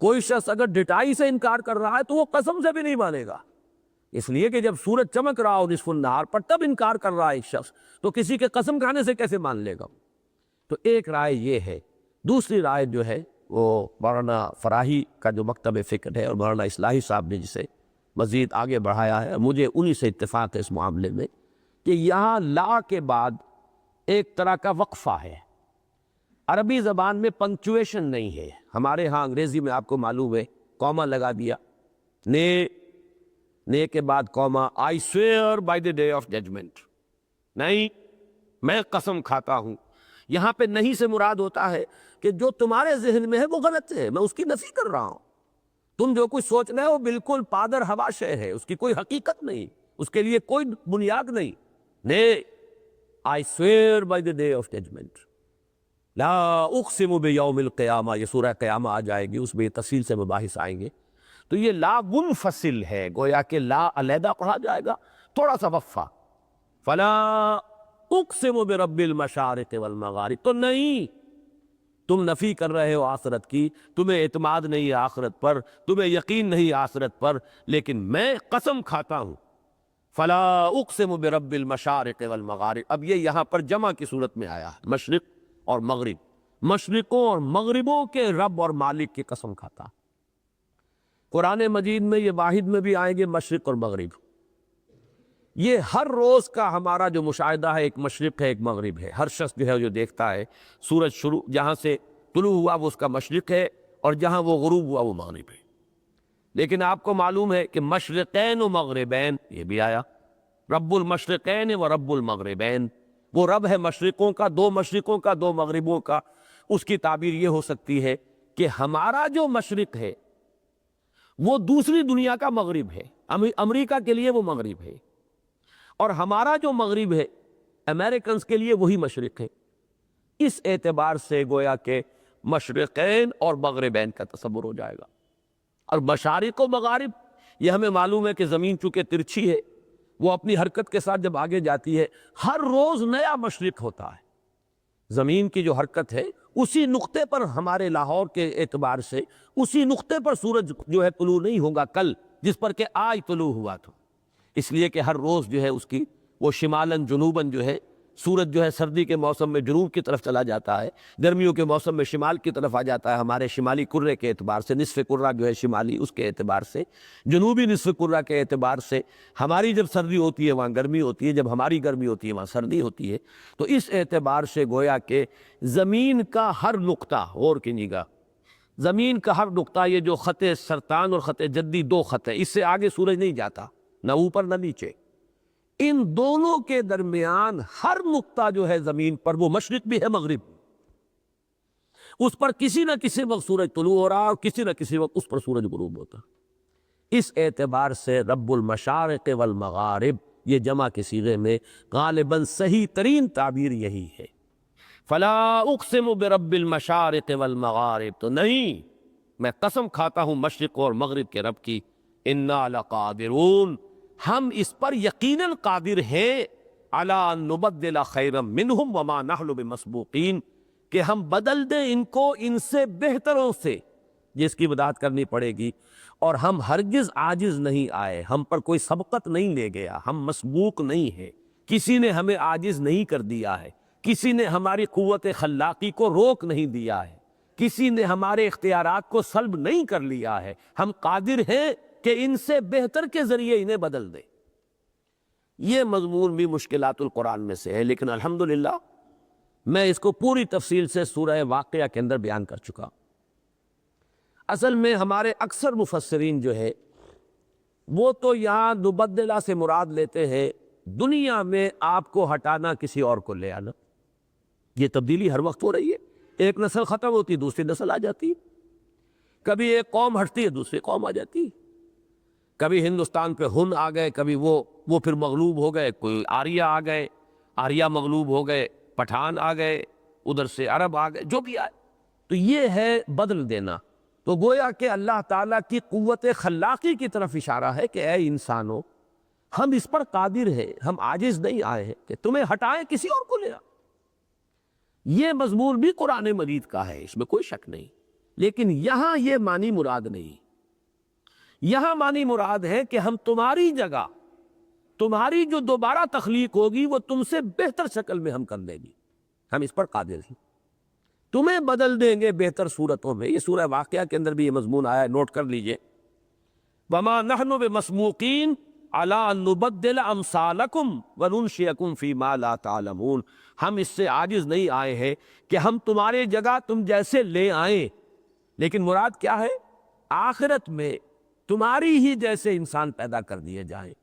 کوئی شخص اگر ڈٹائی سے انکار کر رہا ہے تو وہ قسم سے بھی نہیں مانے گا، اس لیے کہ جب سورج چمک رہا ہو نصف النہار پر تب انکار کر رہا ہے ایک شخص، تو کسی کے قسم کھانے سے کیسے مان لے گا؟ تو ایک رائے یہ ہے۔ دوسری رائے جو ہے وہ مولانا فراہی کا جو مکتب فکر ہے اور مولانا اصلاحی صاحب نے جسے مزید آگے بڑھایا ہے، مجھے انہی سے اتفاق ہے اس معاملے میں، کہ یہاں لا کے بعد ایک طرح کا وقفہ ہے۔ عربی زبان میں پنکچویشن نہیں ہے، ہمارے ہاں انگریزی میں آپ کو معلوم ہے کوما لگا دیا، نے کے بعد کوما، I swear by the day of judgment، نہیں، میں قسم کھاتا ہوں۔ یہاں پہ نہیں سے مراد ہوتا ہے کہ جو تمہارے ذہن میں ہے وہ غلط ہے، میں اس کی نفی کر رہا ہوں۔ تم جو کچھ سوچ رہے ہو بالکل پادر ہوا شے ہے، اس کی کوئی حقیقت نہیں، اس کے لیے کوئی بنیاد نہیں۔ I swear by the day of judgment، لا اقسم بیوم القیامہ، یہ سورہ قیامہ آ جائے گی، اس میں تفصیل سے مباحث آئیں گے۔ تو یہ لا منفصل ہے، گویا کہ لا علیحدہ پڑھا جائے گا، تھوڑا سا وقفہ، فلا اقسم برب المشارق والمغارب، تو نہیں، تم نفی کر رہے ہو آخرت کی، تمہیں اعتماد نہیں ہے آخرت پر، تمہیں یقین نہیں آخرت پر، لیکن میں قسم کھاتا ہوں، فلا اقسم برب المشارق والمغارب۔ اب یہ یہاں پر جمع کی صورت میں آیا ہے، مشرق اور مغرب، مشرقوں اور مغربوں کے رب اور مالک کی قسم کھاتا۔ قرآن مجید میں یہ واحد میں بھی آئیں گے مشرق اور مغرب، یہ ہر روز کا ہمارا جو مشاہدہ ہے، ایک مشرق ہے ایک مغرب ہے، ہر شخص جو ہے جو دیکھتا ہے سورج شروع جہاں سے طلوع ہوا وہ اس کا مشرق ہے، اور جہاں وہ غروب ہوا وہ مغرب ہے۔ لیکن آپ کو معلوم ہے کہ مشرقین و مغربین یہ بھی آیا، رب المشرقین و رب المغربین، وہ رب ہے مشرقوں کا، دو مشرقوں کا، دو مغربوں کا۔ اس کی تعبیر یہ ہو سکتی ہے کہ ہمارا جو مشرق ہے وہ دوسری دنیا کا مغرب ہے، امریکہ کے لیے وہ مغرب ہے، اور ہمارا جو مغرب ہے امریکنز کے لیے وہی مشرق ہے۔ اس اعتبار سے گویا کہ مشرقین اور مغربین کا تصور ہو جائے گا۔ اور مشارق و مغارب، یہ ہمیں معلوم ہے کہ زمین چونکہ ترچھی ہے، وہ اپنی حرکت کے ساتھ جب آگے جاتی ہے ہر روز نیا مشرق ہوتا ہے۔ زمین کی جو حرکت ہے اسی نقطے پر، ہمارے لاہور کے اعتبار سے اسی نقطے پر سورج جو ہے طلوع نہیں ہوگا کل، جس پر کہ آج طلوع ہوا تھا، اس لیے کہ ہر روز جو ہے اس کی وہ شمالاً جنوباً جو ہے سورج جو ہے سردی کے موسم میں جنوب کی طرف چلا جاتا ہے، گرمیوں کے موسم میں شمال کی طرف آ جاتا ہے، ہمارے شمالی کرے کے اعتبار سے، نصف کرہ جو ہے شمالی اس کے اعتبار سے، جنوبی نصف کرہ کے اعتبار سے ہماری جب سردی ہوتی ہے وہاں گرمی ہوتی ہے، جب ہماری گرمی ہوتی ہے وہاں سردی ہوتی ہے۔ تو اس اعتبار سے گویا کہ زمین کا ہر نقطہ، غور کیجیے گا، زمین کا ہر نقطہ، یہ جو خط سرطان اور خط جدی دو خط ہے، اس سے آگے سورج نہیں جاتا، نہ اوپر نہ نیچے، ان دونوں کے درمیان ہر نقطہ جو ہے زمین پر وہ مشرق بھی ہے مغرب، اس پر کسی نہ کسی وقت سورج طلوع ہو رہا اور کسی نہ کسی وقت اس پر سورج غروب ہوتا۔ اس اعتبار سے رب المشارق والمغارب یہ جمع کے صیغے میں غالباً صحیح ترین تعبیر یہی ہے۔ فلا اقسم برب المشارق والمغارب، تو نہیں، میں قسم کھاتا ہوں مشرق اور مغرب کے رب کی، انا لقادرون، ہم اس پر یقیناً قادر ہیں، علی ان نبدل خیرا منہم وما نحن بمسبوقین، کہ ہم بدل دیں ان کو ان سے بہتروں سے، جس کی وضاحت کرنی پڑے گی، اور ہم ہرگز عاجز نہیں آئے، ہم پر کوئی سبقت نہیں لے گیا، ہم مسبوق نہیں ہیں، کسی نے ہمیں عاجز نہیں کر دیا ہے، کسی نے ہماری قوت خلاقی کو روک نہیں دیا ہے، کسی نے ہمارے اختیارات کو سلب نہیں کر لیا ہے، ہم قادر ہیں کہ ان سے بہتر کے ذریعے انہیں بدل دیں۔ یہ مضمون بھی مشکلات القرآن میں سے ہے، لیکن الحمدللہ میں اس کو پوری تفصیل سے سورہ واقعہ کے اندر بیان کر چکا۔ اصل میں ہمارے اکثر مفسرین جو ہے وہ تو یہاں نبدلہ سے مراد لیتے ہیں دنیا میں آپ کو ہٹانا، کسی اور کو لے آنا۔ یہ تبدیلی ہر وقت ہو رہی ہے، ایک نسل ختم ہوتی دوسری نسل آ جاتی، کبھی ایک قوم ہٹتی ہے دوسری قوم آ جاتی، کبھی ہندوستان پہ ہن آ گئے، کبھی وہ پھر مغلوب ہو گئے، کوئی آریہ آ گئے، آریہ مغلوب ہو گئے، پٹھان آ گئے، ادھر سے عرب آ گئے، جو بھی آئے۔ تو یہ ہے بدل دینا۔ تو گویا کہ اللہ تعالیٰ کی قوت خلاقی کی طرف اشارہ ہے کہ اے انسانوں، ہم اس پر قادر ہیں، ہم عاجز نہیں آئے ہیں کہ تمہیں ہٹائیں کسی اور کو لے آ۔ یہ مضمون بھی قرآن مجید کا ہے، اس میں کوئی شک نہیں، لیکن یہاں یہ معنی مراد نہیں، یہاں معنی مراد ہے کہ ہم تمہاری جگہ، تمہاری جو دوبارہ تخلیق ہوگی وہ تم سے بہتر شکل میں ہم کر دیں گے، ہم اس پر قادر ہیں، تمہیں بدل دیں گے بہتر صورتوں میں۔ یہ سورہ واقعہ کے اندر بھی یہ مضمون آیا ہے، نوٹ کر لیجئے، وَمَا نَحْنُ بِمَسْمُوقِينَ عَلَىٰ أَن نُبَدِّلَ أَمْثَالَكُمْ وَنُنْشِئَكُمْ فِي مَا لَا تَعْلَمُونَ، ہم اس سے عاجز نہیں آئے ہیں کہ ہم تمہارے جگہ تم جیسے لے آئیں، لیکن مراد کیا ہے؟ آخرت میں تمہاری ہی جیسے انسان پیدا کر دیے جائیں۔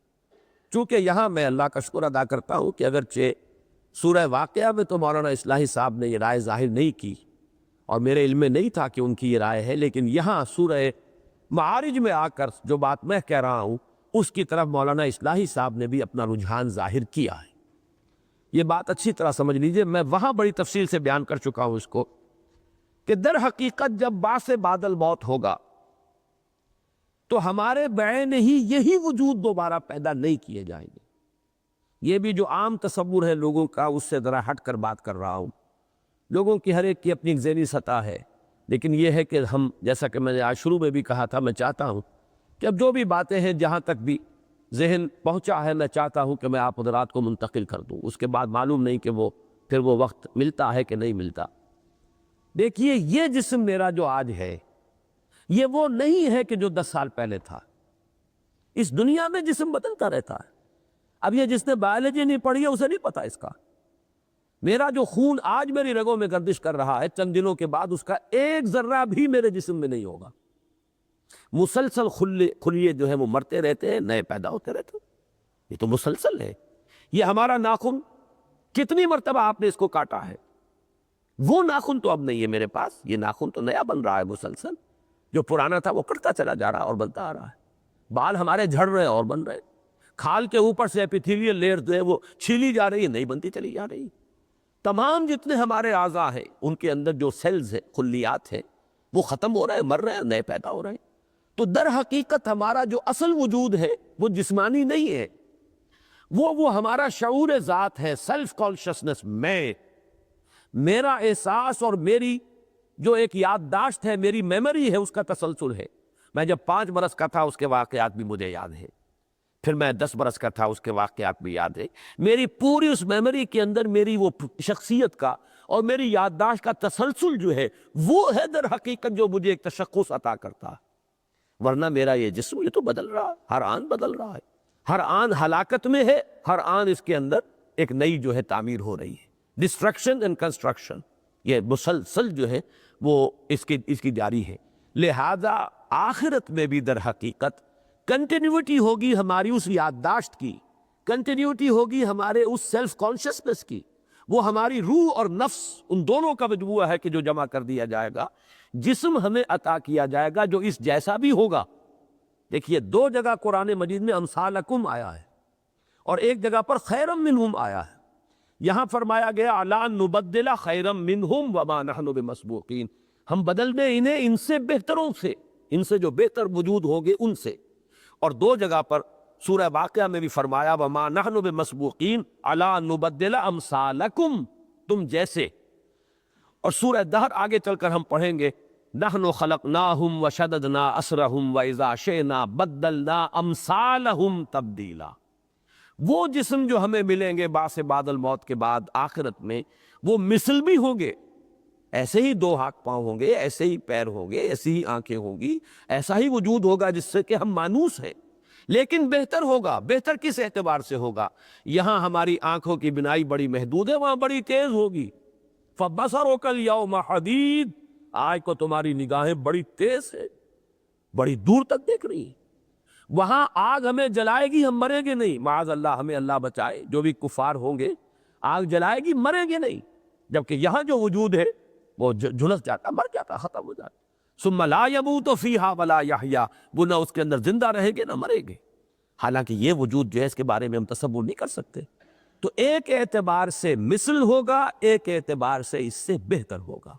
چونکہ یہاں میں اللہ کا شکر ادا کرتا ہوں کہ اگرچہ سورہ واقعہ میں تو مولانا اصلاحی صاحب نے یہ رائے ظاہر نہیں کی اور میرے علم میں نہیں تھا کہ ان کی یہ رائے ہے، لیکن یہاں سورہ معارج میں آ کر جو بات میں کہہ رہا ہوں اس کی طرف مولانا اصلاحی صاحب نے بھی اپنا رجحان ظاہر کیا ہے۔ یہ بات اچھی طرح سمجھ لیجئے، میں وہاں بڑی تفصیل سے بیان کر چکا ہوں اس کو، کہ در حقیقت جب بعث بعد الموت ہوگا تو ہمارے بعین ہی یہی وجود دوبارہ پیدا نہیں کیے جائیں گے۔ یہ بھی جو عام تصور ہے لوگوں کا، اس سے ذرا ہٹ کر بات کر رہا ہوں۔ لوگوں کی ہر ایک کی اپنی ایک ذہنی سطح ہے، لیکن یہ ہے کہ ہم، جیسا کہ میں نے آج شروع میں بھی کہا تھا، میں چاہتا ہوں کہ اب جو بھی باتیں ہیں جہاں تک بھی ذہن پہنچا ہے، میں چاہتا ہوں کہ میں آپ حضرات کو منتقل کر دوں، اس کے بعد معلوم نہیں کہ پھر وہ وقت ملتا ہے کہ نہیں ملتا۔ دیکھیے، یہ جسم میرا جو آج ہے یہ وہ نہیں ہے کہ جو 10 سال پہلے تھا۔ اس دنیا میں جسم بدلتا رہتا ہے۔ اب یہ جس نے بایولوجی نہیں پڑھی ہے اسے نہیں پتا اس کا۔ میرا جو خون آج میری رگوں میں گردش کر رہا ہے، چند دنوں کے بعد اس کا ایک ذرہ بھی میرے جسم میں نہیں ہوگا۔ مسلسل خلیے جو ہے وہ مرتے رہتے ہیں، نئے پیدا ہوتے رہتے ہیں، یہ تو مسلسل ہے۔ یہ ہمارا ناخن، کتنی مرتبہ آپ نے اس کو کاٹا ہے، وہ ناخن تو اب نہیں ہے میرے پاس، یہ ناخن تو نیا بن رہا ہے مسلسل، جو پرانا تھا وہ کٹتا چلا جا رہا ہے اور بنتا آ رہا ہے۔ بال ہمارے جھڑ رہے ہیں اور بن رہے ہیں، کھال کے اوپر سے ایپیتھیلیل لیئر جو ہے وہ چھیلی جا رہی ہے، نہیں بنتی چلی جا رہی۔ تمام جتنے ہمارے اعضاء ہیں ان کے اندر جو سیلز ہیں، خلیات ہیں، وہ ختم ہو رہے ہیں، مر رہے ہیں، نئے پیدا ہو رہے ہیں۔ تو در حقیقت ہمارا جو اصل وجود ہے وہ جسمانی نہیں ہے، وہ ہمارا شعور ذات ہے، سیلف کانشسنس، میرا احساس اور میری جو ایک یادداشت ہے، میری میموری ہے، اس کا تسلسل ہے۔ میں جب 5 برس کا تھا اس کے واقعات بھی مجھے یاد ہیں۔ پھر میں 10 برس کا تھا، اس کے واقعات بھی یاد ہے، میری پوری اس میموری کے اندر میری وہ شخصیت کا اور میری یادداشت کا تسلسل جو ہے وہ ہے در حقیقت جو مجھے ایک تشخص عطا کرتا ہے۔ ورنہ میرا یہ جسم یہ تو بدل رہا ہے، ہر آن بدل رہا ہے، ہر آن ہلاکت میں ہے، ہر آن اس کے اندر ایک نئی جو ہے تعمیر ہو رہی ہے، ڈسٹرکشن اینڈ کنسٹرکشن، یہ مسلسل جو ہے وہ اس کی جاری ہے۔ لہذا آخرت میں بھی در حقیقت کنٹینیوٹی ہوگی ہماری اس یادداشت کی، کنٹینیوٹی ہوگی ہمارے اس سیلف کانشسنس کی، وہ ہماری روح اور نفس ان دونوں کا مجموعہ ہے کہ جو جمع کر دیا جائے گا، جسم ہمیں عطا کیا جائے گا جو اس جیسا بھی ہوگا۔ دیکھیے 2 جگہ قرآن مجید میں امثالکم آیا ہے اور ایک جگہ پر خیرم منہم آیا ہے۔ یہاں فرمایا گیا الا نبدل خیرم منہم وما نحن بمسبوقین، ہم بدل دیں انہیں ان سے بہتروں سے، ان سے جو بہتر وجود ہوگے ان سے۔ اور 2 جگہ پر سورہ واقعہ میں بھی فرمایا وما نحن بمسبوقین الا نبدل امثالکم، تم جیسے۔ اور سورہ دہر آگے چل کر ہم پڑھیں گے نحن خلقناہم وشددنا اسرہم واذا شئنا بدلنا امثالہم تبدیلا۔ وہ جسم جو ہمیں ملیں گے بعث بعد الموت کے بعد آخرت میں، وہ مثل بھی ہوں گے، ایسے ہی 2 ہاتھ پاؤں ہوں گے، ایسے ہی پیر ہوں گے، ایسی ہی آنکھیں ہوں گی، ایسا ہی وجود ہوگا جس سے کہ ہم مانوس ہیں، لیکن بہتر ہوگا۔ بہتر کس اعتبار سے ہوگا؟ یہاں ہماری آنکھوں کی بینائی بڑی محدود ہے، وہاں بڑی تیز ہوگی۔ فَبَصَرُكَ الْيَوْمَ حَدِيدٌ، آج کو تمہاری نگاہیں بڑی تیز ہے، بڑی دور تک دیکھ رہی ہیں۔ وہاں آگ ہمیں جلائے گی، ہم مریں گے نہیں، معاذ اللہ، ہمیں اللہ بچائے، جو بھی کفار ہوں گے آگ جلائے گی، مریں گے نہیں۔ جبکہ یہاں جو وجود ہے وہ جھلس جاتا، مر جاتا، ختم ہو جاتا۔ ثم لا يموت فيها ولا يحيا، وہ نہ اس کے اندر زندہ رہیں گے نہ مریں گے۔ حالانکہ یہ وجود جو ہے اس کے بارے میں ہم تصور نہیں کر سکتے۔ تو ایک اعتبار سے مثل ہوگا، ایک اعتبار سے اس سے بہتر ہوگا۔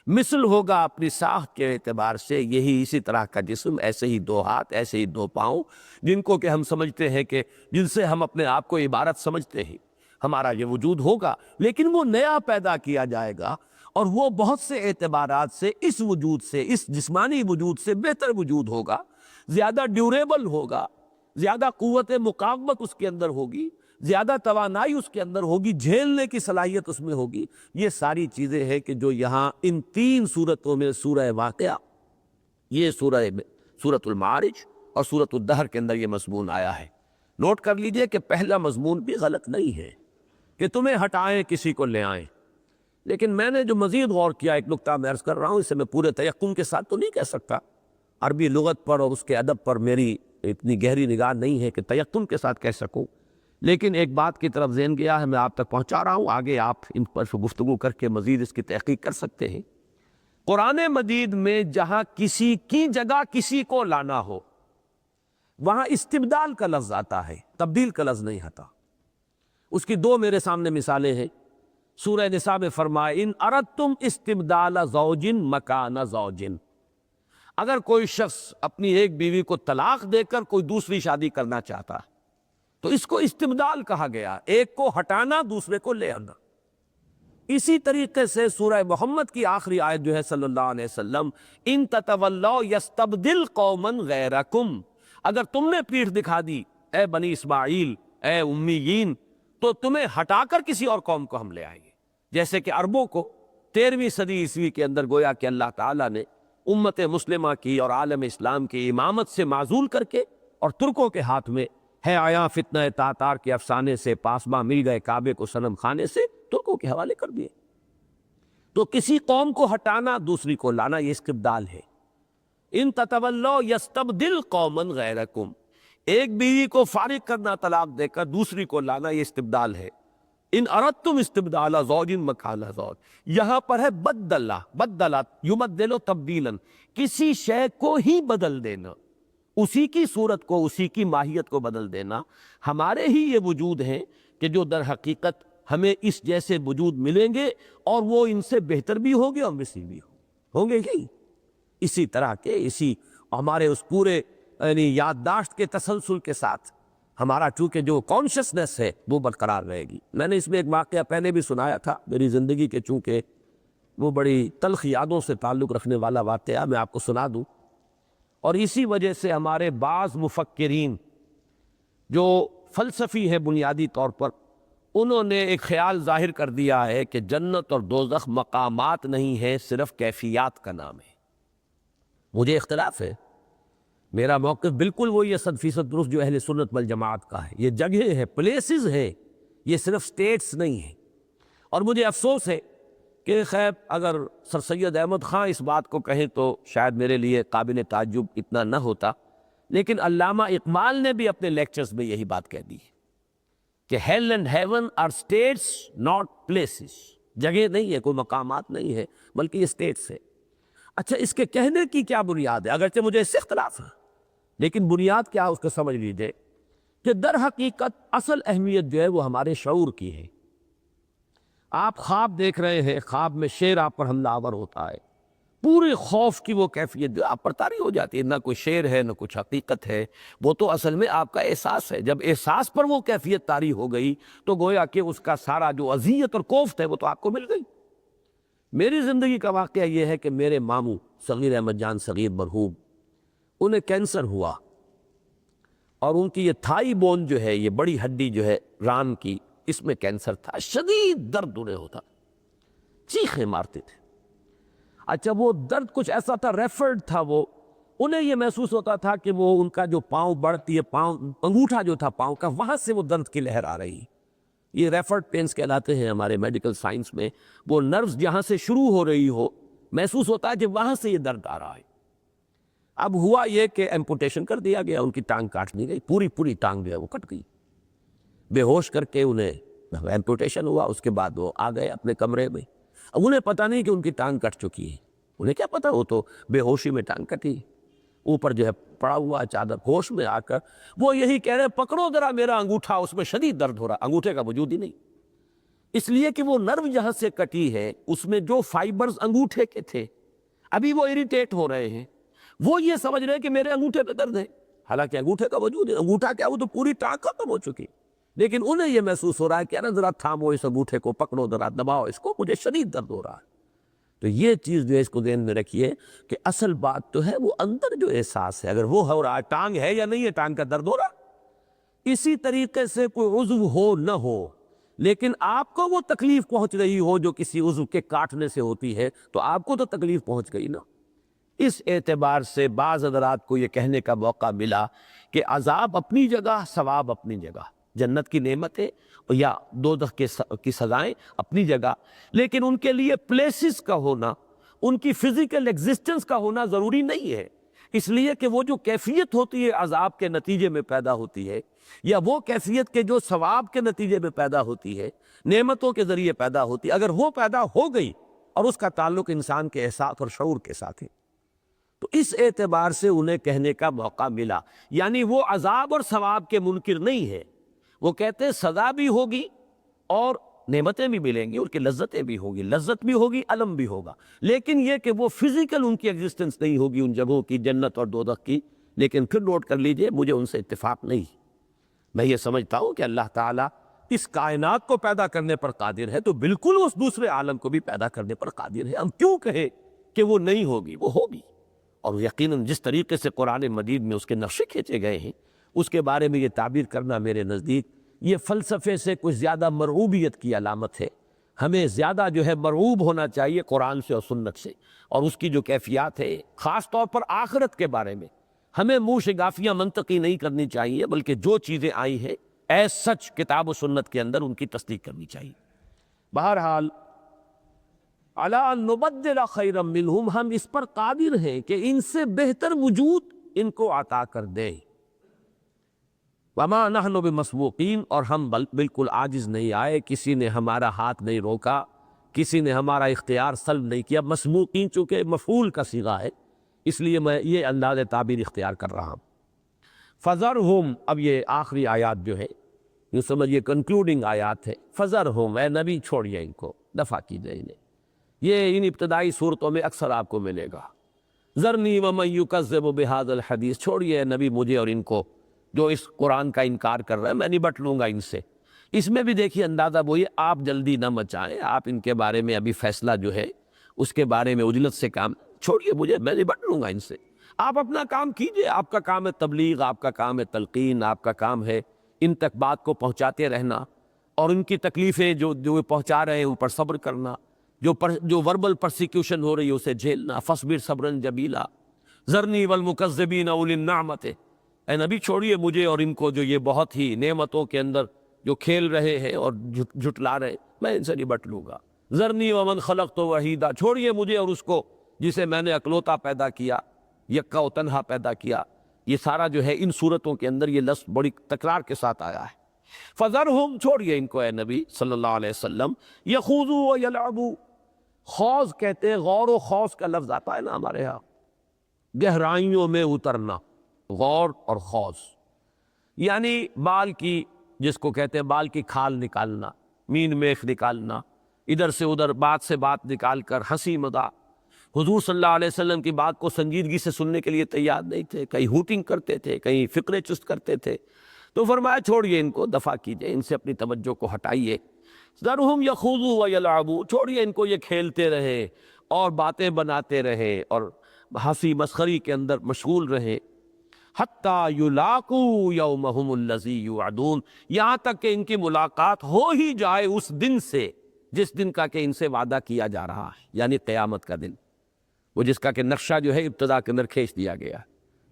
مثل ہوگا اپنی ساخت کے اعتبار سے، یہی اسی طرح کا جسم، ایسے ہی 2 ہاتھ، ایسے ہی 2 پاؤں، جن کو کہ ہم سمجھتے ہیں کہ جن سے ہم اپنے آپ کو عبارت سمجھتے ہیں، ہمارا یہ وجود ہوگا، لیکن وہ نیا پیدا کیا جائے گا اور وہ بہت سے اعتبارات سے اس وجود سے، اس جسمانی وجود سے بہتر وجود ہوگا، زیادہ ڈیوریبل ہوگا، زیادہ قوت مقاومت اس کے اندر ہوگی، زیادہ توانائی اس کے اندر ہوگی، جھیلنے کی صلاحیت اس میں ہوگی۔ یہ ساری چیزیں ہیں کہ جو یہاں ان 3 صورتوں میں، سورہ واقعہ، یہ سورۃ المعارج اور سورۃ الدہر کے اندر یہ مضمون آیا ہے۔ نوٹ کر لیجئے کہ پہلا مضمون بھی غلط نہیں ہے کہ تمہیں ہٹائیں کسی کو لے آئیں، لیکن میں نے جو مزید غور کیا، ایک نکتہ میں عرض کر رہا ہوں، اسے میں پورے تیقن کے ساتھ تو نہیں کہہ سکتا، عربی لغت پر اور اس کے ادب پر میری اتنی گہری نگاہ نہیں ہے کہ تیقن کے ساتھ کہہ سکوں، لیکن ایک بات کی طرف ذہن گیا ہے، میں آپ تک پہنچا رہا ہوں، آگے آپ ان پر گفتگو کر کے مزید اس کی تحقیق کر سکتے ہیں۔ قرآن مجید میں جہاں کسی کی جگہ کسی کو لانا ہو، وہاں استبدال کا لفظ آتا ہے، تبدیل کا لفظ نہیں آتا۔ اس کی 2 میرے سامنے مثالیں ہیں۔ سورہ نساء میں فرمائے ان اردتم استبدال زوج مکان زوج، اگر کوئی شخص اپنی ایک بیوی کو طلاق دے کر کوئی دوسری شادی کرنا چاہتا ہے تو اس کو استبدال کہا گیا، ایک کو ہٹانا دوسرے کو لے آنا۔ اسی طریقے سے سورہ محمد کی آخری آیت جو ہے صلی اللہ علیہ وسلم، ان تتولوا یستبدل قوما غیرکم، اگر تم نے پیٹھ دکھا دی اے بنی اسماعیل، اے امیین، تو تمہیں ہٹا کر کسی اور قوم کو ہم لے آئیں گے۔ جیسے کہ عربوں کو 13ویں صدی عیسوی کے اندر گویا کہ اللہ تعالیٰ نے امت مسلمہ کی اور عالم اسلام کی امامت سے معزول کر کے، اور ترکوں کے ہاتھ میں ہے آیا فتنہ تاتار کے افسانے سے، پاسباں مل گئے کعبے کو صنم خانے سے، ترکوں کے حوالے کر دیے۔ تو کسی قوم کو ہٹانا دوسری کو لانا، یہ استبدال ہے۔ ان تتولوا یستبدل قوما غیرکم، ایک بیوی کو فارغ کرنا طلاق دے کر دوسری کو لانا، یہ استبدال ہے۔ ان اردتم استبدال زوج مکان زوج، یہاں پر ہے بدلا، بدلا یبدل تبدیلا، کسی شے کو ہی بدل دینا، اسی کی صورت کو، اسی کی ماہیت کو بدل دینا۔ ہمارے ہی یہ وجود ہیں کہ جو در حقیقت ہمیں اس جیسے وجود ملیں گے اور وہ ان سے بہتر بھی ہوں گے اور مثلی بھی ہوں گے ہی۔ اسی طرح کے اسی ہمارے اس پورے یعنی یادداشت کے تسلسل کے ساتھ ہمارا چونکہ جو کانشسنس ہے وہ برقرار رہے گی۔ میں نے اس میں ایک واقعہ پہلے بھی سنایا تھا، میری زندگی کے چونکہ وہ بڑی تلخ یادوں سے تعلق رکھنے والا واقعہ میں آپ کو سنا دوں، اور اسی وجہ سے ہمارے بعض مفکرین جو فلسفی ہے بنیادی طور پر، انہوں نے ایک خیال ظاہر کر دیا ہے کہ جنت اور دوزخ مقامات نہیں ہیں، صرف کیفیات کا نام ہے۔ مجھے اختلاف ہے، میرا موقف بالکل وہی ہے 100% درست جو اہل سنت والجماعت کا ہے۔ یہ جگہ ہے، پلیسز ہے، یہ صرف سٹیٹس نہیں ہیں۔ اور مجھے افسوس ہے کہ خیر اگر سر سید احمد خان اس بات کو کہیں تو شاید میرے لیے قابل تعجب اتنا نہ ہوتا، لیکن علامہ اقبال نے بھی اپنے لیکچرز میں یہی بات کہہ دی کہ hell and heaven are states not places, جگہ نہیں ہے، کوئی مقامات نہیں ہے، بلکہ یہ اسٹیٹس ہے۔ اچھا، اس کے کہنے کی کیا بنیاد ہے؟ اگرچہ مجھے اس سے اختلاف ہے، لیکن بنیاد کیا اس کو سمجھ لیجئے کہ در حقیقت اصل اہمیت جو ہے وہ ہمارے شعور کی ہے۔ آپ خواب دیکھ رہے ہیں، خواب میں شیر آپ پر حملہ آور ہوتا ہے، پورے خوف کی وہ کیفیت جو آپ پر طاری ہو جاتی ہے، نہ کوئی شیر ہے نہ کچھ حقیقت ہے، وہ تو اصل میں آپ کا احساس ہے۔ جب احساس پر وہ کیفیت طاری ہو گئی تو گویا کہ اس کا سارا جو اذیت اور کوفت ہے وہ تو آپ کو مل گئی۔ میری زندگی کا واقعہ یہ ہے کہ میرے ماموں صغیر احمد جان صغیر مرحوم، انہیں کینسر ہوا، اور ان کی یہ تھائی بون جو ہے، یہ بڑی ہڈی جو ہے ران کی، اس میں کینسر تھا، شدید درد انہیں ہوتا، چیخیں مارتے تھے۔ اچھا، وہ درد کچھ ایسا تھا، ریفرڈ تھا، وہ انہیں یہ محسوس ہوتا تھا کہ وہ ان کا جو پاؤں بڑھتی ہے، پاؤں انگوٹھا جو تھا پاؤں کا، وہاں سے وہ درد کی لہر آ رہی، یہ ریفرڈ پینس کہلاتے ہیں ہمارے میڈیکل سائنس میں۔ وہ نروز جہاں سے شروع ہو رہی ہو، محسوس ہوتا ہے کہ وہاں سے یہ درد آ رہا ہے۔ اب ہوا یہ کہ ایمپوٹیشن کر دیا گیا، ان کی ٹانگ کاٹ دی گئی، پوری ٹانگ جو ہے وہ کٹ گئی، بے ہوش کر کے انہیں ایمپوٹیشن ہوا۔ اس کے بعد وہ آ گئے اپنے کمرے میں، اب انہیں پتہ نہیں کہ ان کی ٹانگ کٹ چکی ہے، انہیں کیا پتہ، وہ تو بے ہوشی میں ٹانگ کٹی، اوپر جو ہے پڑا ہوا چادر، ہوش میں آ کر وہ یہی کہہ رہے ہیں پکڑو ذرا میرا انگوٹھا، اس میں شدید درد ہو رہا، انگوٹھے کا وجود ہی نہیں، اس لیے کہ وہ نرو جہاں سے کٹی ہے اس میں جو فائبرز انگوٹھے کے تھے ابھی وہ اریٹیٹ ہو رہے ہیں، وہ یہ سمجھ رہے ہیں کہ میرے انگوٹھے پہ درد ہے، حالانکہ انگوٹھے کا وجود ہے، انگوٹھا کیا، وہ تو پوری ٹانگ ختم ہو چکی، لیکن انہیں یہ محسوس ہو رہا ہے کہ ارے ذرا تھامو اس انگوٹھے کو، پکڑو ذرا، دباؤ اس کو، مجھے شدید درد ہو رہا ہے۔ تو یہ چیز جو ہے اس کو ذہن میں رکھیے کہ اصل بات تو ہے وہ اندر جو احساس ہے، اگر وہ ہو رہا ہے، ٹانگ ہے یا نہیں ہے، ٹانگ کا درد ہو رہا ہے۔ اسی طریقے سے کوئی عضو ہو نہ ہو، لیکن آپ کو وہ تکلیف پہنچ رہی ہو جو کسی عضو کے کاٹنے سے ہوتی ہے، تو آپ کو تو تکلیف پہنچ گئی نا۔ اس اعتبار سے بعض حضرات کو یہ کہنے کا موقع ملا کہ عذاب اپنی جگہ، ثواب اپنی جگہ، جنت کی نعمتیں یا دوزخ کی سزائیں اپنی جگہ، لیکن ان کے لیے پلیسز کا ہونا، ان کی فزیکل ایگزسٹنس کا ہونا ضروری نہیں ہے، اس لیے کہ وہ جو کیفیت ہوتی ہے عذاب کے نتیجے میں پیدا ہوتی ہے، یا وہ کیفیت کے جو ثواب کے نتیجے میں پیدا ہوتی ہے، نعمتوں کے ذریعے پیدا ہوتی ہے، اگر وہ پیدا ہو گئی اور اس کا تعلق انسان کے احساس اور شعور کے ساتھ ہے، تو اس اعتبار سے انہیں کہنے کا موقع ملا، یعنی وہ عذاب اور ثواب کے منکر نہیں ہے، وہ کہتے ہیں سزا بھی ہوگی اور نعمتیں بھی ملیں گی، ان کی لذتیں بھی ہوگی، لذت بھی ہوگی، علم بھی ہوگا، لیکن یہ کہ وہ فزیکل ان کی ایگزسٹنس نہیں ہوگی ان جگہوں کی، جنت اور دوزخ کی۔ لیکن پھر نوٹ کر لیجئے، مجھے ان سے اتفاق نہیں، میں یہ سمجھتا ہوں کہ اللہ تعالیٰ اس کائنات کو پیدا کرنے پر قادر ہے، تو بالکل اس دوسرے عالم کو بھی پیدا کرنے پر قادر ہے، ہم کیوں کہیں کہ وہ نہیں ہوگی، وہ ہوگی۔ اور یقیناً جس طریقے سے قرآن مجید میں اس کے نقشے کھینچے گئے ہیں، اس کے بارے میں یہ تعبیر کرنا میرے نزدیک یہ فلسفے سے کچھ زیادہ مرعوبیت کی علامت ہے۔ ہمیں زیادہ جو ہے مرعوب ہونا چاہیے قرآن سے اور سنت سے، اور اس کی جو کیفیات ہے، خاص طور پر آخرت کے بارے میں ہمیں منہ شگافیاں منطقی نہیں کرنی چاہیے، بلکہ جو چیزیں آئی ہیں ایز سچ کتاب و سنت کے اندر ان کی تصدیق کرنی چاہیے۔ بہرحال علی ان نبدل خیرا منہم، ہم اس پر قادر ہیں کہ ان سے بہتر وجود ان کو عطا کر دیں۔ وما نحن بمسبوقین، اور ہم بالکل عاجز نہیں آئے، کسی نے ہمارا ہاتھ نہیں روکا، کسی نے ہمارا اختیار سلب نہیں کیا۔ مسبوقین چونکہ مفعول کا صیغہ ہے، اس لیے میں یہ انداز تعبیر اختیار کر رہا ہوں۔ فذرہم، اب یہ آخری آیات جو ہے یہ سمجھیے کنکلوڈنگ آیات ہے۔ فذرہم، اے نبی چھوڑیے ان کو، دفع کیجئے انہیں۔ یہ ان ابتدائی صورتوں میں اکثر آپ کو ملے گا، ذرنی ومن یکذب بہذا الحدیث، چھوڑیے اے نبی مجھے اور ان کو جو اس قرآن کا انکار کر رہے ہیں، میں نبٹ لوں گا ان سے۔ اس میں بھی دیکھیے اندازہ وہی، آپ جلدی نہ مچائیں، آپ ان کے بارے میں ابھی فیصلہ جو ہے اس کے بارے میں عجلت سے کام چھوڑیے، مجھے، میں نبٹ لوں گا ان سے۔ آپ اپنا کام کیجئے، آپ کا کام ہے تبلیغ، آپ کا کام ہے تلقین، آپ کا کام ہے ان تک بات کو پہنچاتے رہنا، اور ان کی تکلیفیں جو پہنچا رہے ہیں ان پر صبر کرنا، جو وربل پرسیکیوشن ہو رہی ہے اسے جھیلنا۔ فاصبر صبرا جمیلا ذرنی والمکذبین اولی النعمت، اے نبی چھوڑیے مجھے اور ان کو جو یہ بہت ہی نعمتوں کے اندر جو کھیل رہے ہیں اور جھٹلا رہے، میں ان سے نبٹ لوں گا۔ ذرنی ومن خلقت وحیدا، چھوڑیے مجھے اور اس کو جسے میں نے اکلوتا پیدا کیا، یکا و تنہا پیدا کیا۔ یہ سارا جو ہے ان صورتوں کے اندر یہ لفظ بڑی تکرار کے ساتھ آیا ہے۔ فذرہم، چھوڑیے ان کو اے نبی صلی اللہ علیہ وسلم، یخوضوا ویلعبوا، خوض کہتے ہیں، غور و خوض کا لفظ آتا ہے نا ہمارے ہاں، گہرائیوں میں اترنا، غور اور خوض، یعنی بال کی، جس کو کہتے ہیں بال کی کھال نکالنا، مین میخ نکالنا، ادھر سے ادھر بات سے بات نکال کر ہنسی مذاق۔ حضور صلی اللہ علیہ وسلم کی بات کو سنجیدگی سے سننے کے لیے تیار نہیں تھے، کہیں ہوٹنگ کرتے تھے، کہیں فقرے چست کرتے تھے، تو فرمایا چھوڑیے ان کو، دفع کیجئے، ان سے اپنی توجہ کو ہٹائیے۔ ذرہم یخوضوا ویلعبوا، چھوڑیے ان کو یہ کھیلتے رہے اور باتیں بناتے رہے اور ہنسی مسخری کے اندر مشغول رہے، حتیٰ یلاقوا یومہم الذی یوعدون، یہاں تک کہ ان کی ملاقات ہو ہی جائے اس دن سے جس دن کا کہ ان سے وعدہ کیا جا رہا ہے، یعنی قیامت کا دن، وہ جس کا کہ نقشہ جو ہے ابتدا کے اندر کھینچ دیا گیا۔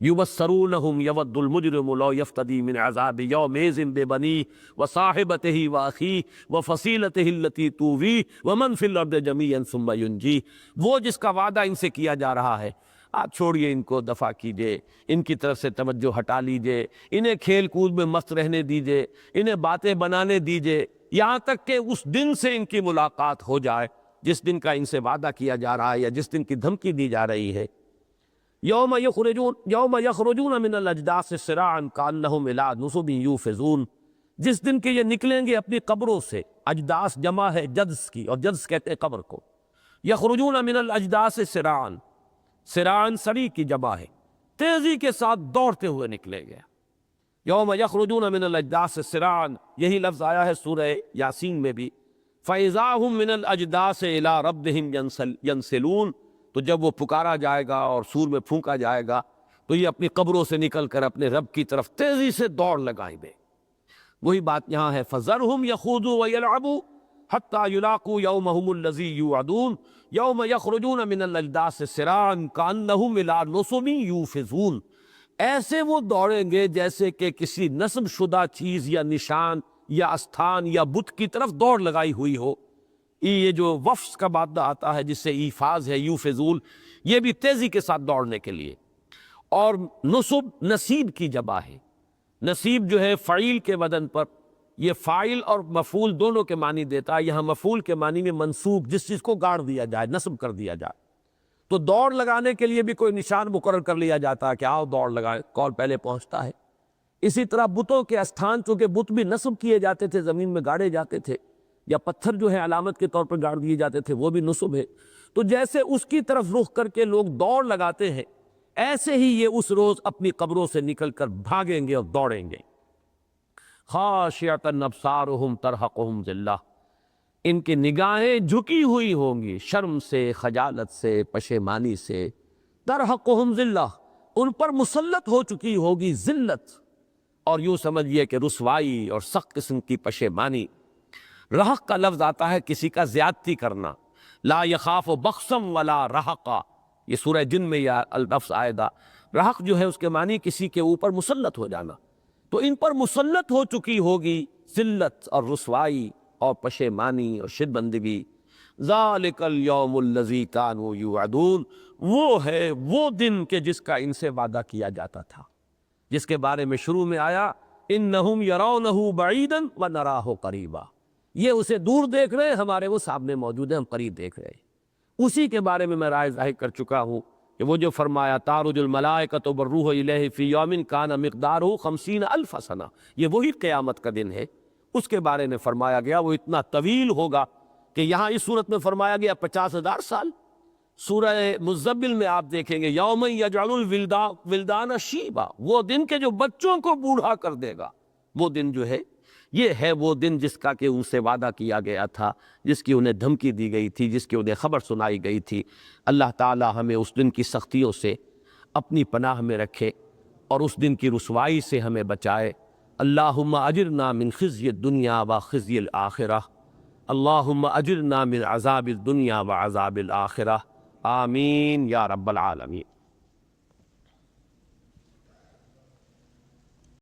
یبصرونہم یود المجرم لو یفتدی من عذاب یومئذ ببنیہ وصاحبتہ واخیہ وفصیلتہ التی تؤویہ ومن فی الارض جمیعا ثم ینجیہ، وہ جس کا وعدہ ان سے کیا جا رہا ہے، آپ چھوڑیے ان کو، دفع کیجئے، ان کی طرف سے توجہ ہٹا لیجئے، انہیں کھیل کود میں مست رہنے دیجئے، انہیں باتیں بنانے دیجئے، یہاں تک کہ اس دن سے ان کی ملاقات ہو جائے جس دن کا ان سے وعدہ کیا جا رہا ہے یا جس دن کی دھمکی دی جا رہی ہے۔ یوم یخرجون من الاجداث سراعا کانہم الی نصب یوفضون، جس دن کے یہ نکلیں گے اپنی قبروں سے، اجداث جمع ہے جدس کی، اور جدس کہتے ہیں قبر کو۔ یخرجون من الاجداث سراعا، سراعا سری کی جمع ہے، تیزی کے ساتھ دوڑتے ہوئے نکلیں گے۔ یوم یخرجون من الاجداث سراعا، یہی لفظ آیا ہے سورہ یاسین میں بھی، فَإِذَا هُم مِّنَ الْأَجْدَاثِ إِلَىٰ رَبِّهِمْ يَنْسِلُونَ، تو جب وہ پکارا جائے گا اور سور میں پھونکا جائے گا تو یہ اپنی قبروں سے نکل کر اپنے رب کی طرف تیزی سے دوڑ لگائیں گے۔ وہی بات یہاں ہے، فَذَرْهُمْ يَخُوضُوا وَيَلْعَبُوا حَتَّىٰ يُلَاقُوا يَوْمَهُمُ الَّذِي يُوعَدُونَ يَوْمَ يَخْرُجُونَ مِنَ الْأَجْدَاثِ سِرَاعًا كَأَنَّهُمْ إِلَىٰ نُصُبٍ يُوفِضُونَ، ایسے وہ دوڑیں گے جیسے کہ کسی نصب شدہ چیز یا نشان یا استھان یا بت کی طرف دوڑ لگائی ہوئی ہو۔ یہ جو وفس کا مادہ آتا ہے جس سے ایفاز ہے، یوفضول، یہ بھی تیزی کے ساتھ دوڑنے کے لیے۔ اور نصب نصیب کی جمع ہے، نصیب جو ہے فعیل کے وزن پر، یہ فاعل اور مفعول دونوں کے معنی دیتا ہے، یہاں مفعول کے معنی میں منصوب، جس چیز کو گاڑ دیا جائے، نصب کر دیا جائے۔ تو دوڑ لگانے کے لیے بھی کوئی نشان مقرر کر لیا جاتا ہے کہ آؤ دوڑ لگائیں، کون پہلے پہنچتا ہے۔ اسی طرح بتوں کے استھان، چونکہ بت بھی نصب کیے جاتے تھے، زمین میں گاڑے جاتے تھے، یا پتھر جو ہے علامت کے طور پر گاڑ دیے جاتے تھے، وہ بھی نصب ہے۔ تو جیسے اس کی طرف رخ کر کے لوگ دوڑ لگاتے ہیں، ایسے ہی یہ اس روز اپنی قبروں سے نکل کر بھاگیں گے اور دوڑیں گے۔ خاشعۃ ابصارہم ترہقہم ذلہ، ان کی نگاہیں جھکی ہوئی ہوں گی شرم سے، خجالت سے، پشیمانی سے۔ ترہقہم ذلہ، ان پر مسلط ہو چکی ہوگی ذلت، اور یوں سمجھیے کہ رسوائی اور سخت قسم کی پشیمانی۔ رہق کا لفظ آتا ہے کسی کا زیادتی کرنا، لا یخاف بخسم ولا رہقا، یہ سورہ جن میں یہ لفظ آئے گا۔ رہق جو ہے اس کے معنی کسی کے اوپر مسلط ہو جانا، تو ان پر مسلط ہو چکی ہوگی ذلت اور رسوائی اور پشیمانی اور شرمندگی۔ ذالک الیوم الذی کانوا یوعدون، وہ ہے وہ دن کہ جس کا ان سے وعدہ کیا جاتا تھا، جس کے بارے میں شروع میں آیا انہم یرونہ بعیدا ونراہ قریبا، یہ اسے دور دیکھ رہے ہیں، ہمارے وہ سامنے موجود ہیں، ہم قریب دیکھ رہے ہیں۔ اسی کے بارے میں رائے ظاہر کر چکا ہوں کہ وہ جو فرمایا تعرج الملائکۃ والروح الیہ فی یوم کان مقدارہ 50,000 سنہ، یہ وہی قیامت کا دن ہے۔ اس کے بارے میں فرمایا گیا وہ اتنا طویل ہوگا کہ یہاں اس صورت میں فرمایا گیا 50,000 سال۔ سورہ مزمل میں آپ دیکھیں گے یوم یجعل الولدان شیبا، وہ دن کے جو بچوں کو بوڑھا کر دے گا، وہ دن جو ہے یہ ہے وہ دن جس کا کہ ان سے وعدہ کیا گیا تھا، جس کی انہیں دھمکی دی گئی تھی، جس کی انہیں خبر سنائی گئی تھی۔ اللہ تعالی ہمیں اس دن کی سختیوں سے اپنی پناہ میں رکھے اور اس دن کی رسوائی سے ہمیں بچائے، اللہم اجرنا من خزی الدنیا و خزی الآخرہ، اللہم اجرنا من عذاب الدنیا و عذاب الآخرہ، آمین یا رب العالمین۔